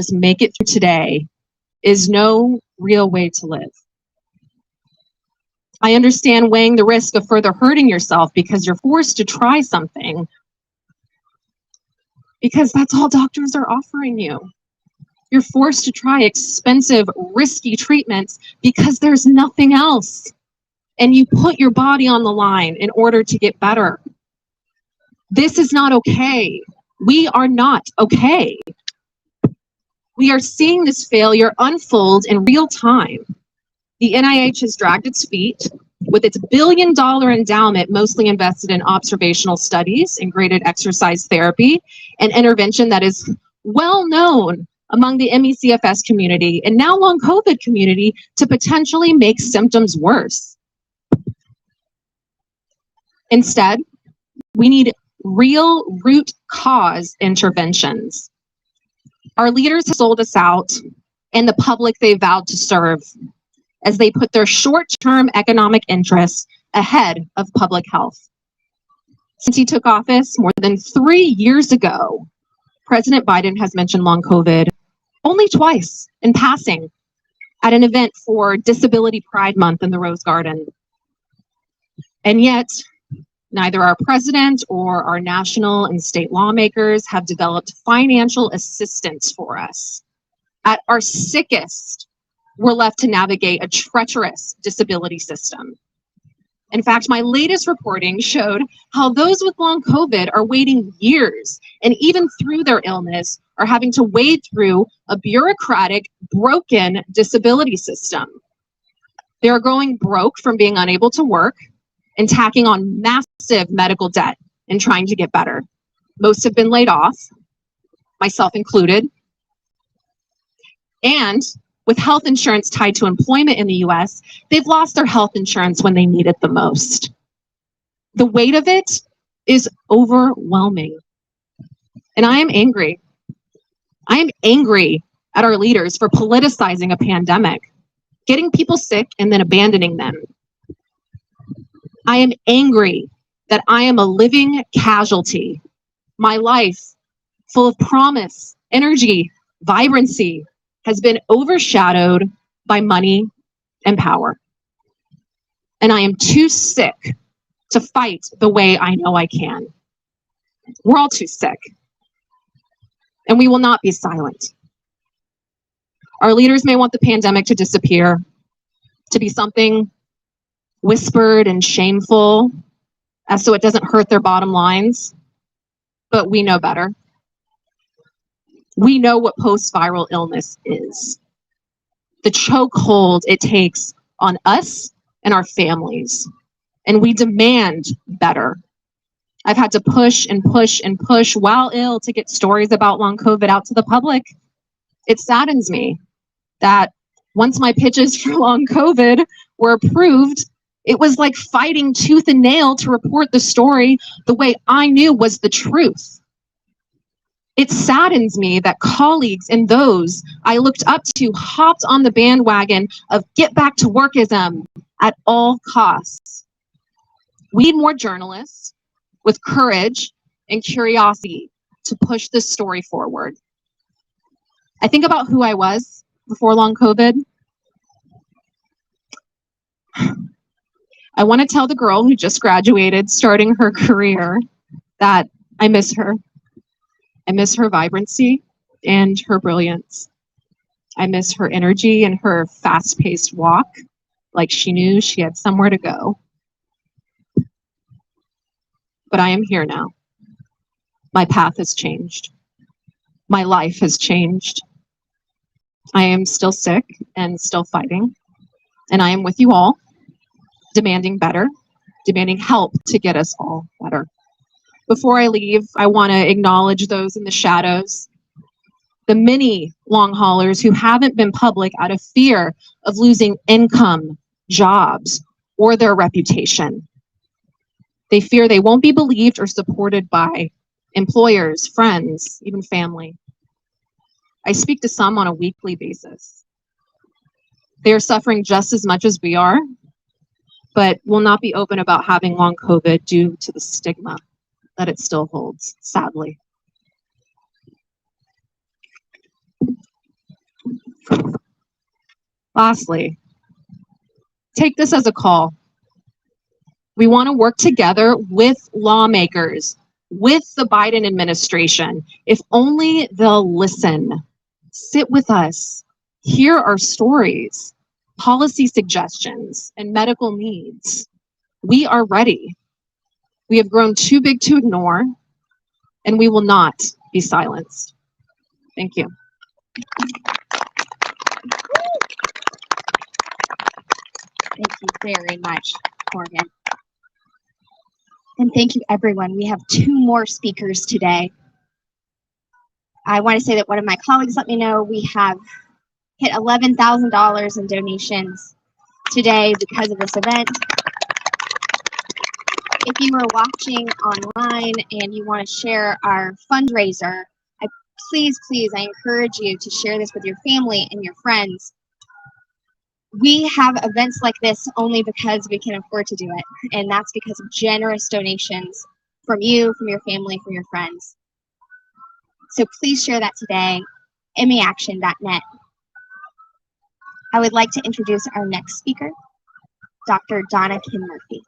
today, is no real way to live. I understand weighing the risk of further hurting yourself because you're forced to try something, because that's all doctors are offering you. You're forced to try expensive, risky treatments because there's nothing else. And you put your body on the line in order to get better. This is not okay. We are not okay. We are seeing this failure unfold in real time. The NIH has dragged its feet with its billion-dollar endowment mostly invested in observational studies and graded exercise therapy, an intervention that is well known among the MECFS community and now long COVID community to potentially make symptoms worse. Instead, we need real root cause interventions. Our leaders have sold us out and the public they vowed to serve as they put their short-term economic interests ahead of public health. Since he took office more than 3 years ago, President Biden has mentioned long COVID only twice in passing at an event for Disability Pride Month in the Rose Garden. And yet, neither our president or our national and state lawmakers have developed financial assistance for us. At our sickest, we're left to navigate a treacherous disability system. In fact, my latest reporting showed how those with long COVID are waiting years, and even through their illness, are having to wade through a bureaucratic, broken disability system. They are going broke from being unable to work and tacking on massive medical debt and trying to get better. Most have been laid off, myself included. And with health insurance tied to employment in the US, they've lost their health insurance when they need it the most. The weight of it is overwhelming. And I am angry. I am angry at our leaders for politicizing a pandemic, getting people sick and then abandoning them. I am angry that I am a living casualty. My life, full of promise, energy, vibrancy, has been overshadowed by money and power. And I am too sick to fight the way I know I can. We're all too sick. And we will not be silent. Our leaders may want the pandemic to disappear, to be something whispered and shameful, as so it doesn't hurt their bottom lines. But we know better. We know what post-viral illness is. The chokehold it takes on us and our families. And we demand better. I've had to push and push and push while ill to get stories about long COVID out to the public. It saddens me that once my pitches for long COVID were approved, it was like fighting tooth and nail to report the story the way I knew was the truth. It saddens me that colleagues and those I looked up to hopped on the bandwagon of get back to workism at all costs. We need more journalists with courage and curiosity to push this story forward. I think about who I was before long COVID. I want to tell the girl who just graduated, starting her career, that I miss her. I miss her vibrancy and her brilliance. I miss her energy and her fast-paced walk, like she knew she had somewhere to go. But I am here now. My path has changed. My life has changed. I am still sick and still fighting. And I am with you all, demanding better, demanding help to get us all better. Before I leave, I want to acknowledge those in the shadows, the many long haulers who haven't been public out of fear of losing income, jobs, or their reputation. They fear they won't be believed or supported by employers, friends, even family. I speak to some on a weekly basis. They are suffering just as much as we are, but will not be open about having long COVID due to the stigma that it still holds, sadly. Lastly, take this as a call. We want to work together with lawmakers, with the Biden administration. If only they'll listen, sit with us, hear our stories, policy suggestions, and medical needs. We are ready. We have grown too big to ignore, and we will not be silenced. Thank you. Thank you very much, Morgan. And thank you, everyone. We have 2 more speakers today. I want to say that one of my colleagues let me know we have hit $11,000 in donations today because of this event. If you are watching online and you want to share our fundraiser, please, I encourage you to share this with your family and your friends. We have events like this only because we can afford to do it, and that's because of generous donations from you, from your family, from your friends. So please share that today, MEACTION.net. I would like to introduce our next speaker, Dr. Donna Kim Murphy.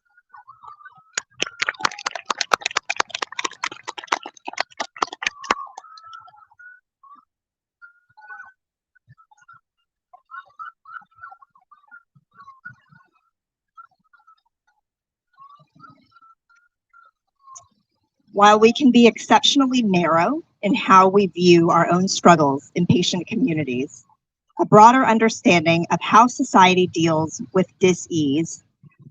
While we can be exceptionally narrow in how we view our own struggles in patient communities, a broader understanding of how society deals with dis-ease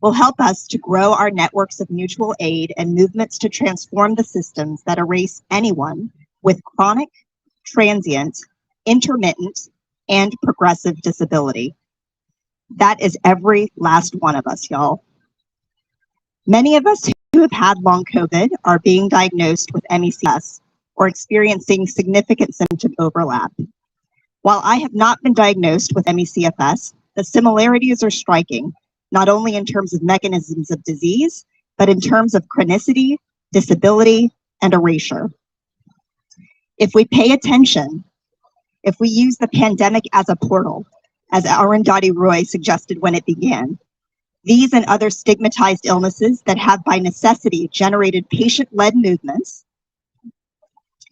will help us to grow our networks of mutual aid and movements to transform the systems that erase anyone with chronic, transient, intermittent, and progressive disability. That is every last one of us, y'all. Many of us who have had long COVID are being diagnosed with MECS or experiencing significant symptom overlap. While I have not been diagnosed with MECFS, the similarities are striking, not only in terms of mechanisms of disease, but in terms of chronicity, disability, and erasure. If we pay attention, if we use the pandemic as a portal, as Arundhati Roy suggested when it began, these and other stigmatized illnesses that have by necessity generated patient-led movements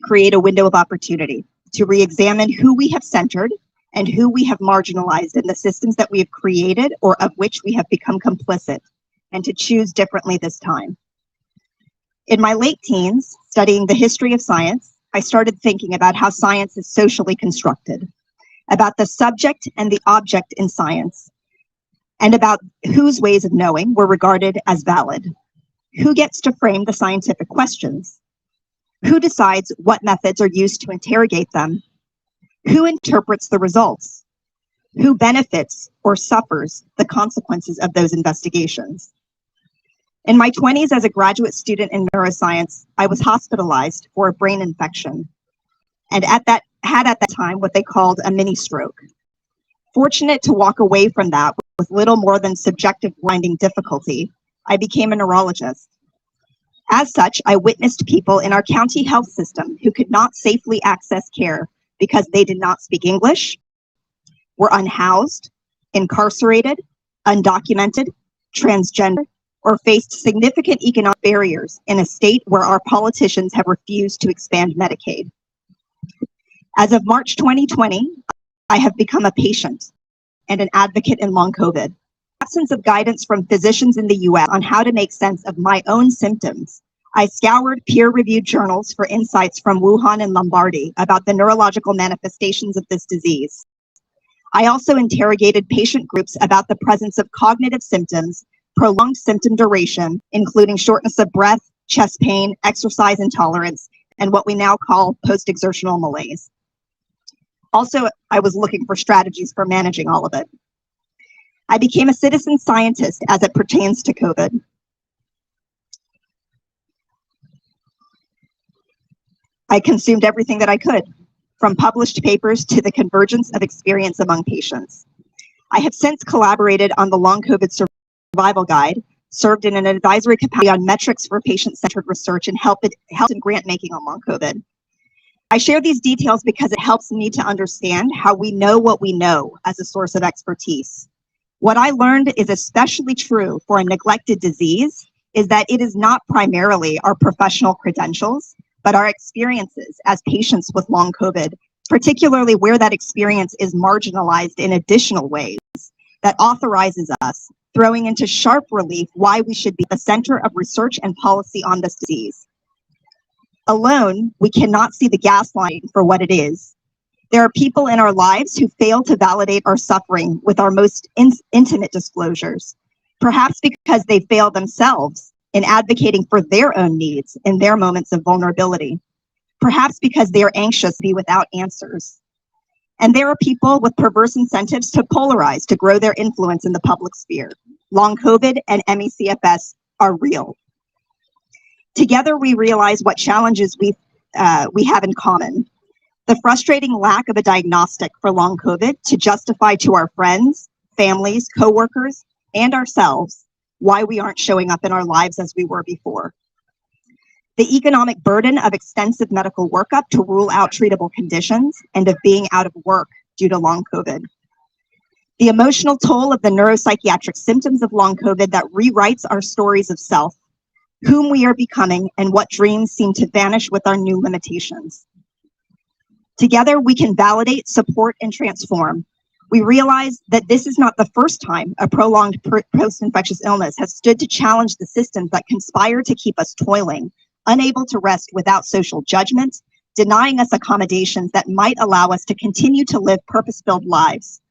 create a window of opportunity to re-examine who we have centered and who we have marginalized in the systems that we have created or of which we have become complicit, and to choose differently this time. In my late teens, studying the history of science, I started thinking about how science is socially constructed, about the subject and the object in science, and about whose ways of knowing were regarded as valid. Who gets to frame the scientific questions? Who decides what methods are used to interrogate them? Who interprets the results? Who benefits or suffers the consequences of those investigations? In my 20s as a graduate student in neuroscience, I was hospitalized for a brain infection and had at that time what they called a mini stroke. Fortunate to walk away from that with little more than subjective blinding difficulty, I became a neurologist. As such, I witnessed people in our county health system who could not safely access care because they did not speak English, were unhoused, incarcerated, undocumented, transgender, or faced significant economic barriers in a state where our politicians have refused to expand Medicaid. As of March 2020, I have become a patient and an advocate in long COVID. In the absence of guidance from physicians in the US on how to make sense of my own symptoms, I scoured peer-reviewed journals for insights from Wuhan and Lombardy about the neurological manifestations of this disease. I also interrogated patient groups about the presence of cognitive symptoms, prolonged symptom duration, including shortness of breath, chest pain, exercise intolerance, and what we now call post-exertional malaise. Also, I was looking for strategies for managing all of it. I became a citizen scientist as it pertains to COVID. I consumed everything that I could, from published papers to the convergence of experience among patients. I have since collaborated on the Long COVID Survival Guide, served in an advisory capacity on metrics for patient-centered research, and helped in grant making on long COVID. I share these details because it helps me to understand how we know what we know as a source of expertise. What I learned is especially true for a neglected disease is that it is not primarily our professional credentials, but our experiences as patients with long COVID, particularly where that experience is marginalized in additional ways, that authorizes us, throwing into sharp relief why we should be the center of research and policy on this disease. Alone, we cannot see the gaslighting for what it is. There are people in our lives who fail to validate our suffering with our most intimate disclosures, perhaps because they fail themselves in advocating for their own needs in their moments of vulnerability, perhaps because they are anxious to be without answers. And there are people with perverse incentives to polarize, to grow their influence in the public sphere. Long COVID and MECFS are real. Together, we realize what challenges we have in common. The frustrating lack of a diagnostic for long COVID to justify to our friends, families, coworkers, and ourselves why we aren't showing up in our lives as we were before. The economic burden of extensive medical workup to rule out treatable conditions and of being out of work due to long COVID. The emotional toll of the neuropsychiatric symptoms of long COVID that rewrites our stories of self, whom we are becoming, and what dreams seem to vanish with our new limitations. Together, we can validate, support, and transform. We realize that this is not the first time a prolonged post-infectious illness has stood to challenge the systems that conspire to keep us toiling, unable to rest without social judgment, denying us accommodations that might allow us to continue to live purpose-filled lives.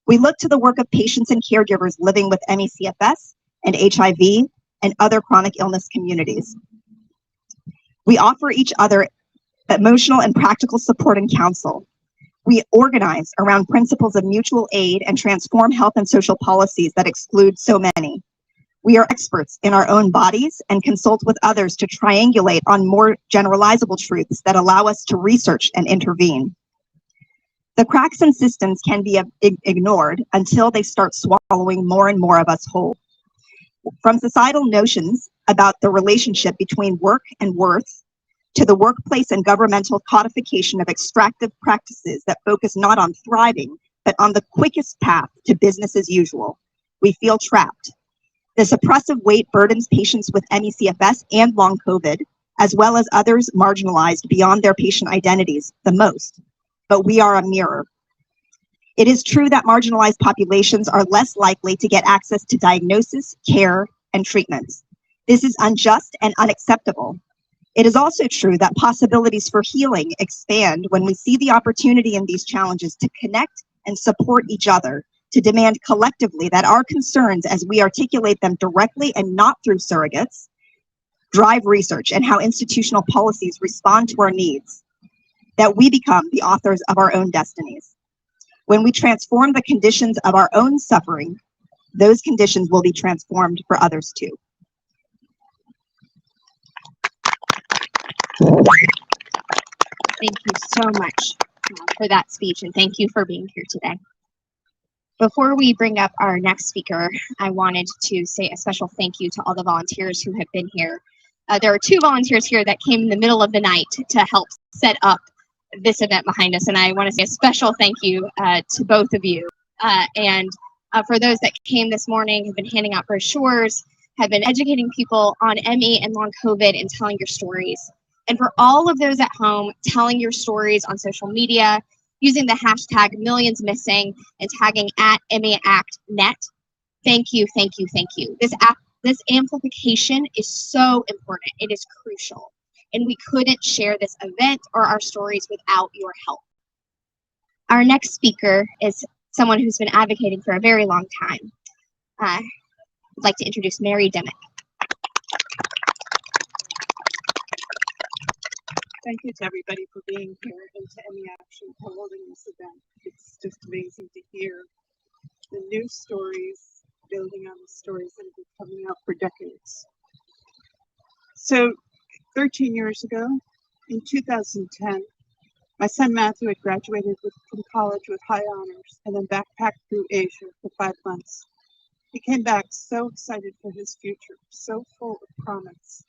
We look to the work of patients and caregivers living with MECFS and HIV, and other chronic illness communities. We offer each other emotional and practical support and counsel. We organize around principles of mutual aid and transform health and social policies that exclude so many. We are experts in our own bodies and consult with others to triangulate on more generalizable truths that allow us to research and intervene. The cracks in systems can be ignored until they start swallowing more and more of us whole. From societal notions about the relationship between work and worth, to the workplace and governmental codification of extractive practices that focus not on thriving, but on the quickest path to business as usual, we feel trapped. This oppressive weight burdens patients with MECFS and long COVID, as well as others marginalized beyond their patient identities, the most. But we are a mirror. It is true that marginalized populations are less likely to get access to diagnosis, care, and treatments. This is unjust and unacceptable. It is also true that possibilities for healing expand when we see the opportunity in these challenges to connect and support each other, to demand collectively that our concerns, as we articulate them directly and not through surrogates, drive research and how institutional policies respond to our needs, that we become the authors of our own destinies. When we transform the conditions of our own suffering, those conditions will be transformed for others too. Thank you so much for that speech, and thank you for being here today. Before we bring up our next speaker, I wanted to say a special thank you to all the volunteers who have been here. There are 2 volunteers here that came in the middle of the night to help set up this event behind us, and I want to say a special thank you to both of you. And for those that came this morning, have been handing out brochures, have been educating people on ME and long COVID and telling your stories. And for all of those at home, telling your stories on social media, using the hashtag #MillionsMissing and tagging at MEACTNet. Thank you, thank you, thank you. This amplification is so important. It is crucial. And we couldn't share this event or our stories without your help. Our next speaker is someone who's been advocating for a very long time. I'd like to introduce Mary Demick. Thank you to everybody for being here and to MEACTION for holding this event. It's just amazing to hear the new stories, building on the stories that have been coming out for decades. So 13 years ago, in 2010, my son Matthew had graduated from college with high honors and then backpacked through Asia for 5 months. He came back so excited for his future, so full of promise,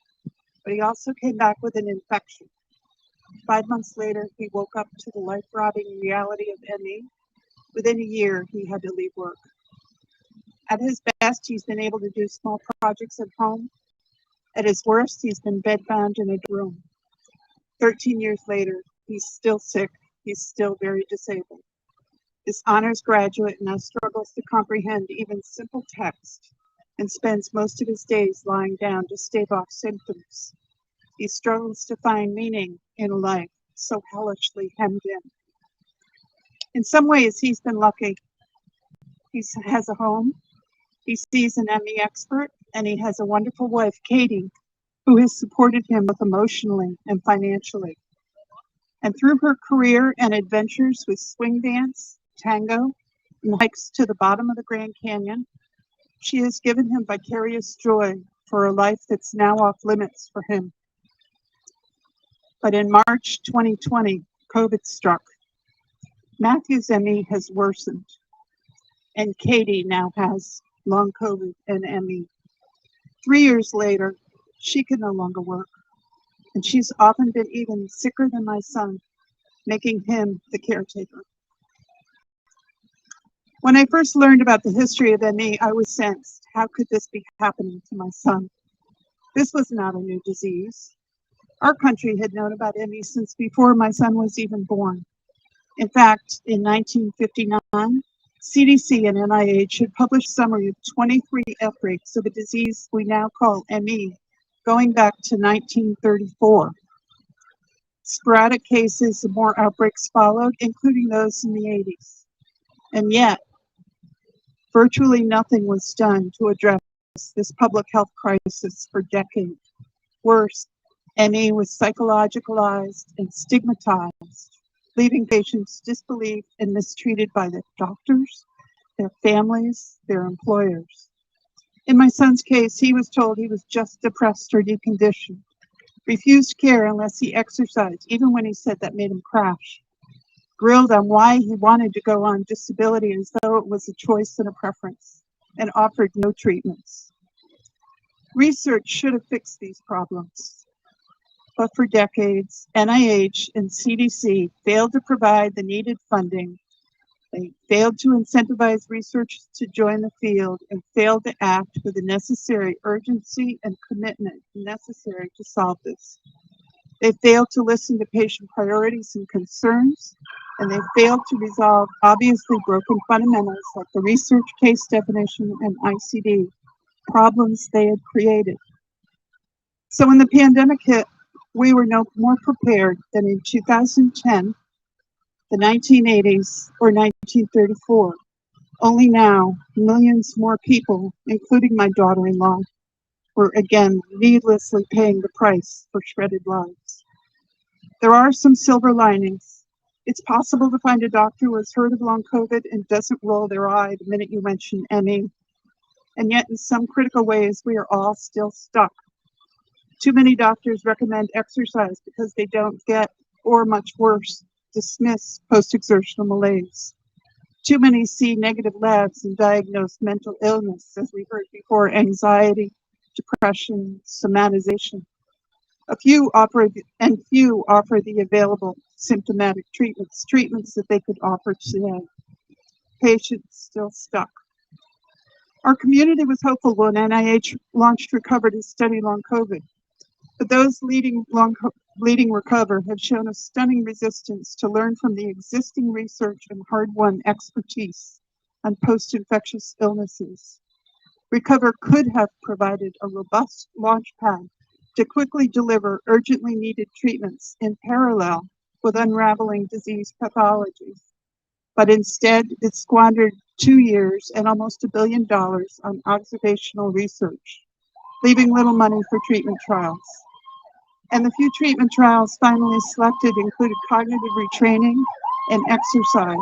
but he also came back with an infection. 5 months later, he woke up to the life-robbing reality of ME. Within a year, he had to leave work. At his best, he's been able to do small projects at home. At his worst, he's been bedbound in a room. 13 years later, he's still sick. He's still very disabled. This honors graduate now struggles to comprehend even simple text and spends most of his days lying down to stave off symptoms. He struggles to find meaning in a life so hellishly hemmed in. In some ways, he's been lucky. He has a home, he sees an ME expert, and he has a wonderful wife, Katie, who has supported him both emotionally and financially. And through her career and adventures with swing dance, tango, and hikes to the bottom of the Grand Canyon, she has given him vicarious joy for a life that's now off limits for him. But in March 2020, COVID struck. Matthew's ME has worsened, and Katie now has long COVID and ME. 3 years later, she can no longer work, and she's often been even sicker than my son, making him the caretaker. When I first learned about the history of ME, I was sensed, how could this be happening to my son? This was not a new disease. Our country had known about ME since before my son was even born. In fact, in 1959, CDC and NIH had published a summary of 23 outbreaks of a disease we now call ME, going back to 1934. Sporadic cases and more outbreaks followed, including those in the 80s. And yet, virtually nothing was done to address this public health crisis for decades. Worse, ME was psychologicalized and stigmatized, leaving patients disbelieved and mistreated by their doctors, their families, their employers. In my son's case, he was told he was just depressed or deconditioned, refused care unless he exercised, even when he said that made him crash, grilled on why he wanted to go on disability as though it was a choice and a preference, and offered no treatments. Research should have fixed these problems, but for decades, NIH and CDC failed to provide the needed funding. They failed to incentivize researchers to join the field and failed to act with the necessary urgency and commitment necessary to solve this. They failed to listen to patient priorities and concerns, and they failed to resolve obviously broken fundamentals like the research case definition and ICD, problems they had created. So when the pandemic hit, we were no more prepared than in 2010, the 1980s, or 1934. Only now, millions more people, including my daughter-in-law, were again needlessly paying the price for shredded lives. There are some silver linings. It's possible to find a doctor who has heard of long COVID and doesn't roll their eye the minute you mention ME. And yet, in some critical ways, we are all still stuck. Too many doctors recommend exercise because they don't get, or much worse, dismiss post-exertional malaise. Too many see negative labs and diagnose mental illness, as we heard before, anxiety, depression, somatization. Few offer the available symptomatic treatments that they could offer today. Patients still stuck. Our community was hopeful when NIH launched Recover to study long COVID, but those leading Recover have shown a stunning resistance to learn from the existing research and hard-won expertise on post-infectious illnesses. Recover could have provided a robust launch pad to quickly deliver urgently needed treatments in parallel with unraveling disease pathologies. But instead, it squandered 2 years and almost $1 billion on observational research, leaving little money for treatment trials. And the few treatment trials finally selected included cognitive retraining and exercise,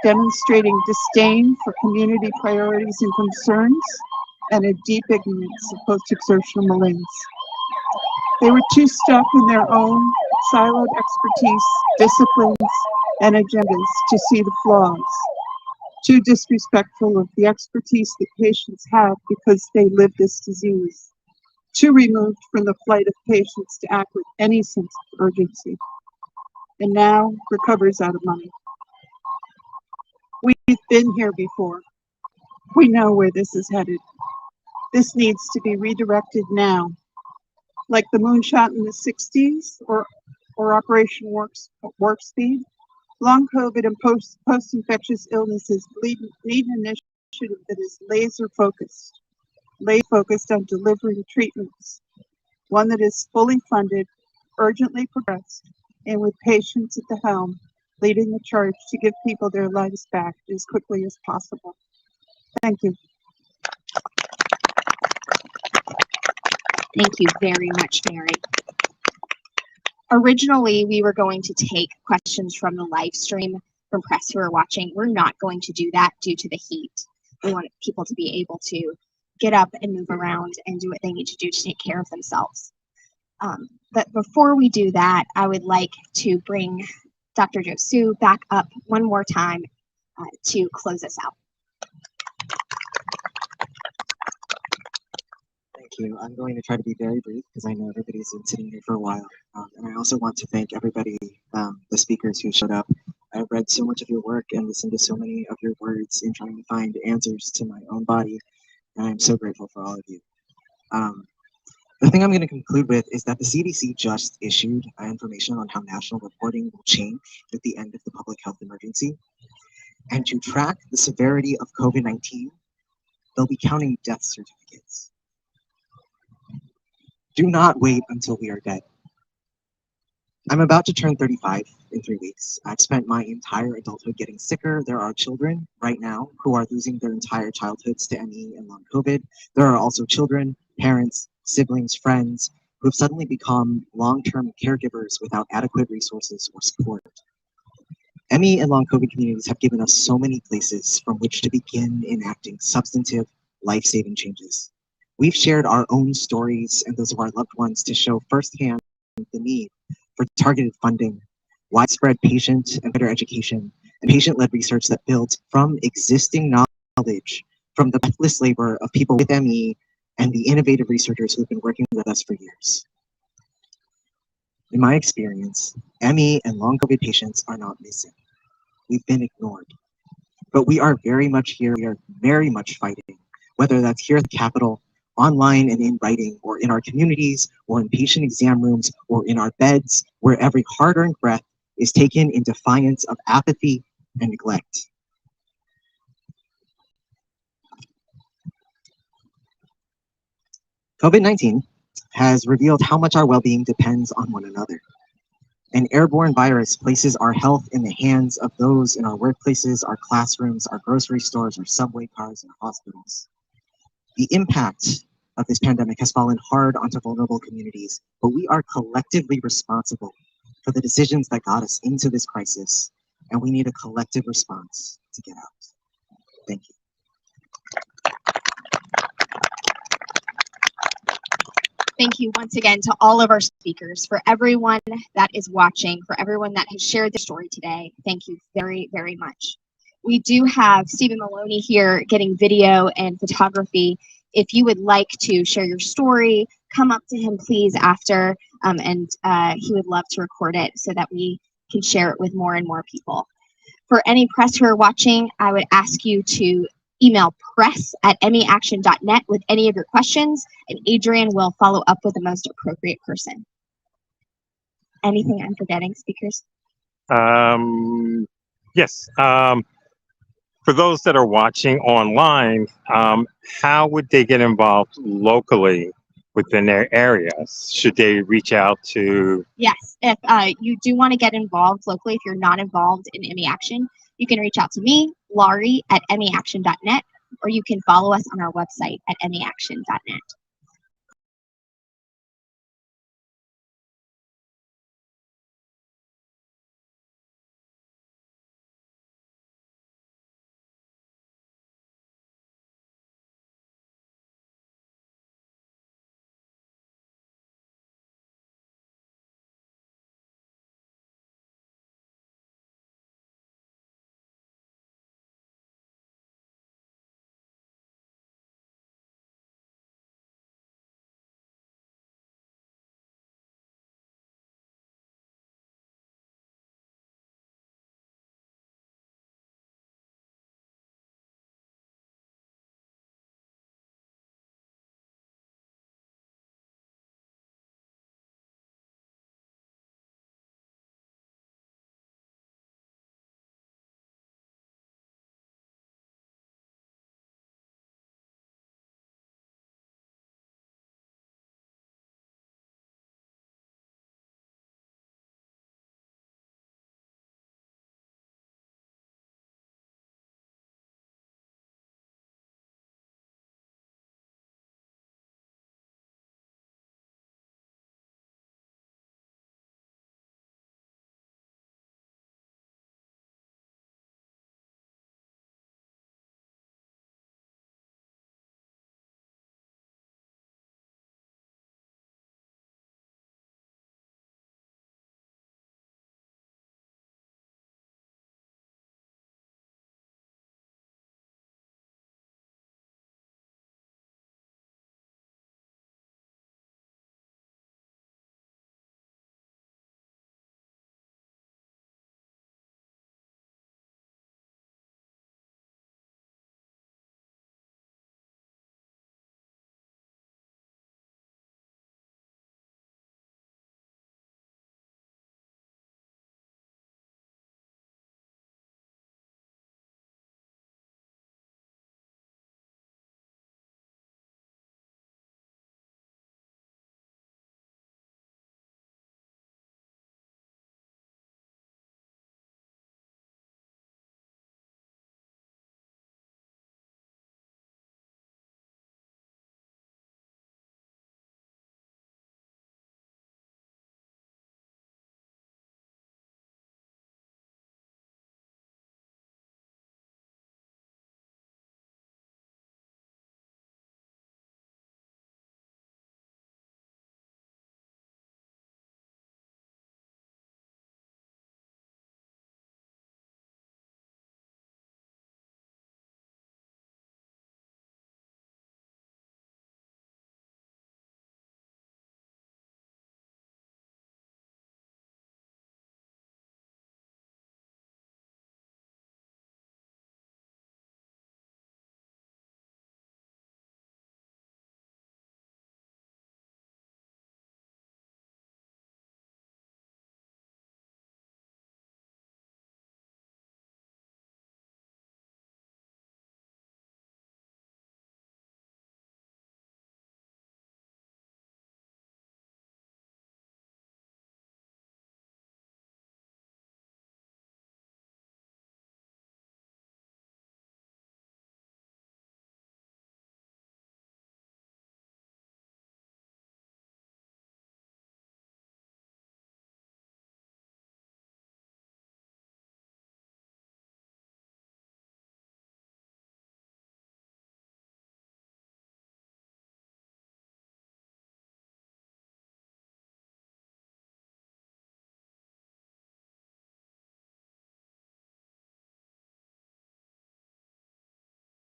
demonstrating disdain for community priorities and concerns, and a deep ignorance of post-exertional malaise. They were too stuck in their own siloed expertise, disciplines, and agendas to see the flaws, too disrespectful of the expertise that patients have because they live this disease, too removed from the plight of patients to act with any sense of urgency. And now, Recover's out of money. We've been here before. We know where this is headed. This needs to be redirected now. Like the moonshot in the 60s or Operation Warp Speed, long COVID and post-infectious illnesses need an initiative that is laser-focused on delivering treatments, one that is fully funded, urgently progressed, and with patients at the helm, leading the charge to give people their lives back as quickly as possible. Thank you. Thank you very much, Mary. Originally, we were going to take questions from the live stream from press who are watching. We're not going to do that due to the heat. We want people to be able to get up and move around and do what they need to do to take care of themselves. But before we do that, I would like to bring Dr. Josu back up one more time to close us out. Thank you. I'm going to try to be very brief because I know everybody's been sitting here for a while. And I also want to thank everybody, the speakers who showed up. I've read so much of your work and listened to so many of your words in trying to find answers to my own body. And I'm so grateful for all of you. The thing I'm going to conclude with is that the CDC just issued information on how national reporting will change at the end of the public health emergency. And to track the severity of COVID-19, they'll be counting death certificates. Do not wait until we are dead. I'm about to turn 35 in 3 weeks. I've spent my entire adulthood getting sicker. There are children right now who are losing their entire childhoods to ME and long COVID. There are also children, parents, siblings, friends who have suddenly become long-term caregivers without adequate resources or support. ME and long COVID communities have given us so many places from which to begin enacting substantive, life-saving changes. We've shared our own stories and those of our loved ones to show firsthand the need for targeted funding, widespread patient and better education, and patient-led research that builds from existing knowledge from the breathless labor of people with ME and the innovative researchers who've been working with us for years. In my experience, ME and long COVID patients are not missing. We've been ignored. But we are very much here, we are very much fighting, whether that's here at the Capitol, online and in writing, or in our communities, or in patient exam rooms, or in our beds, where every hard-earned breath is taken in defiance of apathy and neglect. COVID-19 has revealed how much our well-being depends on one another. An airborne virus places our health in the hands of those in our workplaces, our classrooms, our grocery stores, our subway cars, and hospitals. The impact of this pandemic has fallen hard onto vulnerable communities, but we are collectively responsible for the decisions that got us into this crisis, and we need a collective response to get out. Thank you. Thank you once again to all of our speakers, for everyone that is watching, for everyone that has shared their story today. Thank you very, very much. We do have Stephen Maloney here getting video and photography. If you would like to share your story, come up to him please after, and he would love to record it so that we can share it with more and more people. For any press who are watching, I would ask you to email press@meaction.net with any of your questions, and Adrian will follow up with the most appropriate person. Anything I'm forgetting, speakers? Yes. For those that are watching online, how would they get involved locally within their areas? Should they reach out to? Yes, if you do want to get involved locally, if you're not involved in MEACTION, you can reach out to me, Laurie, at meaction.net, or you can follow us on our website at meaction.net.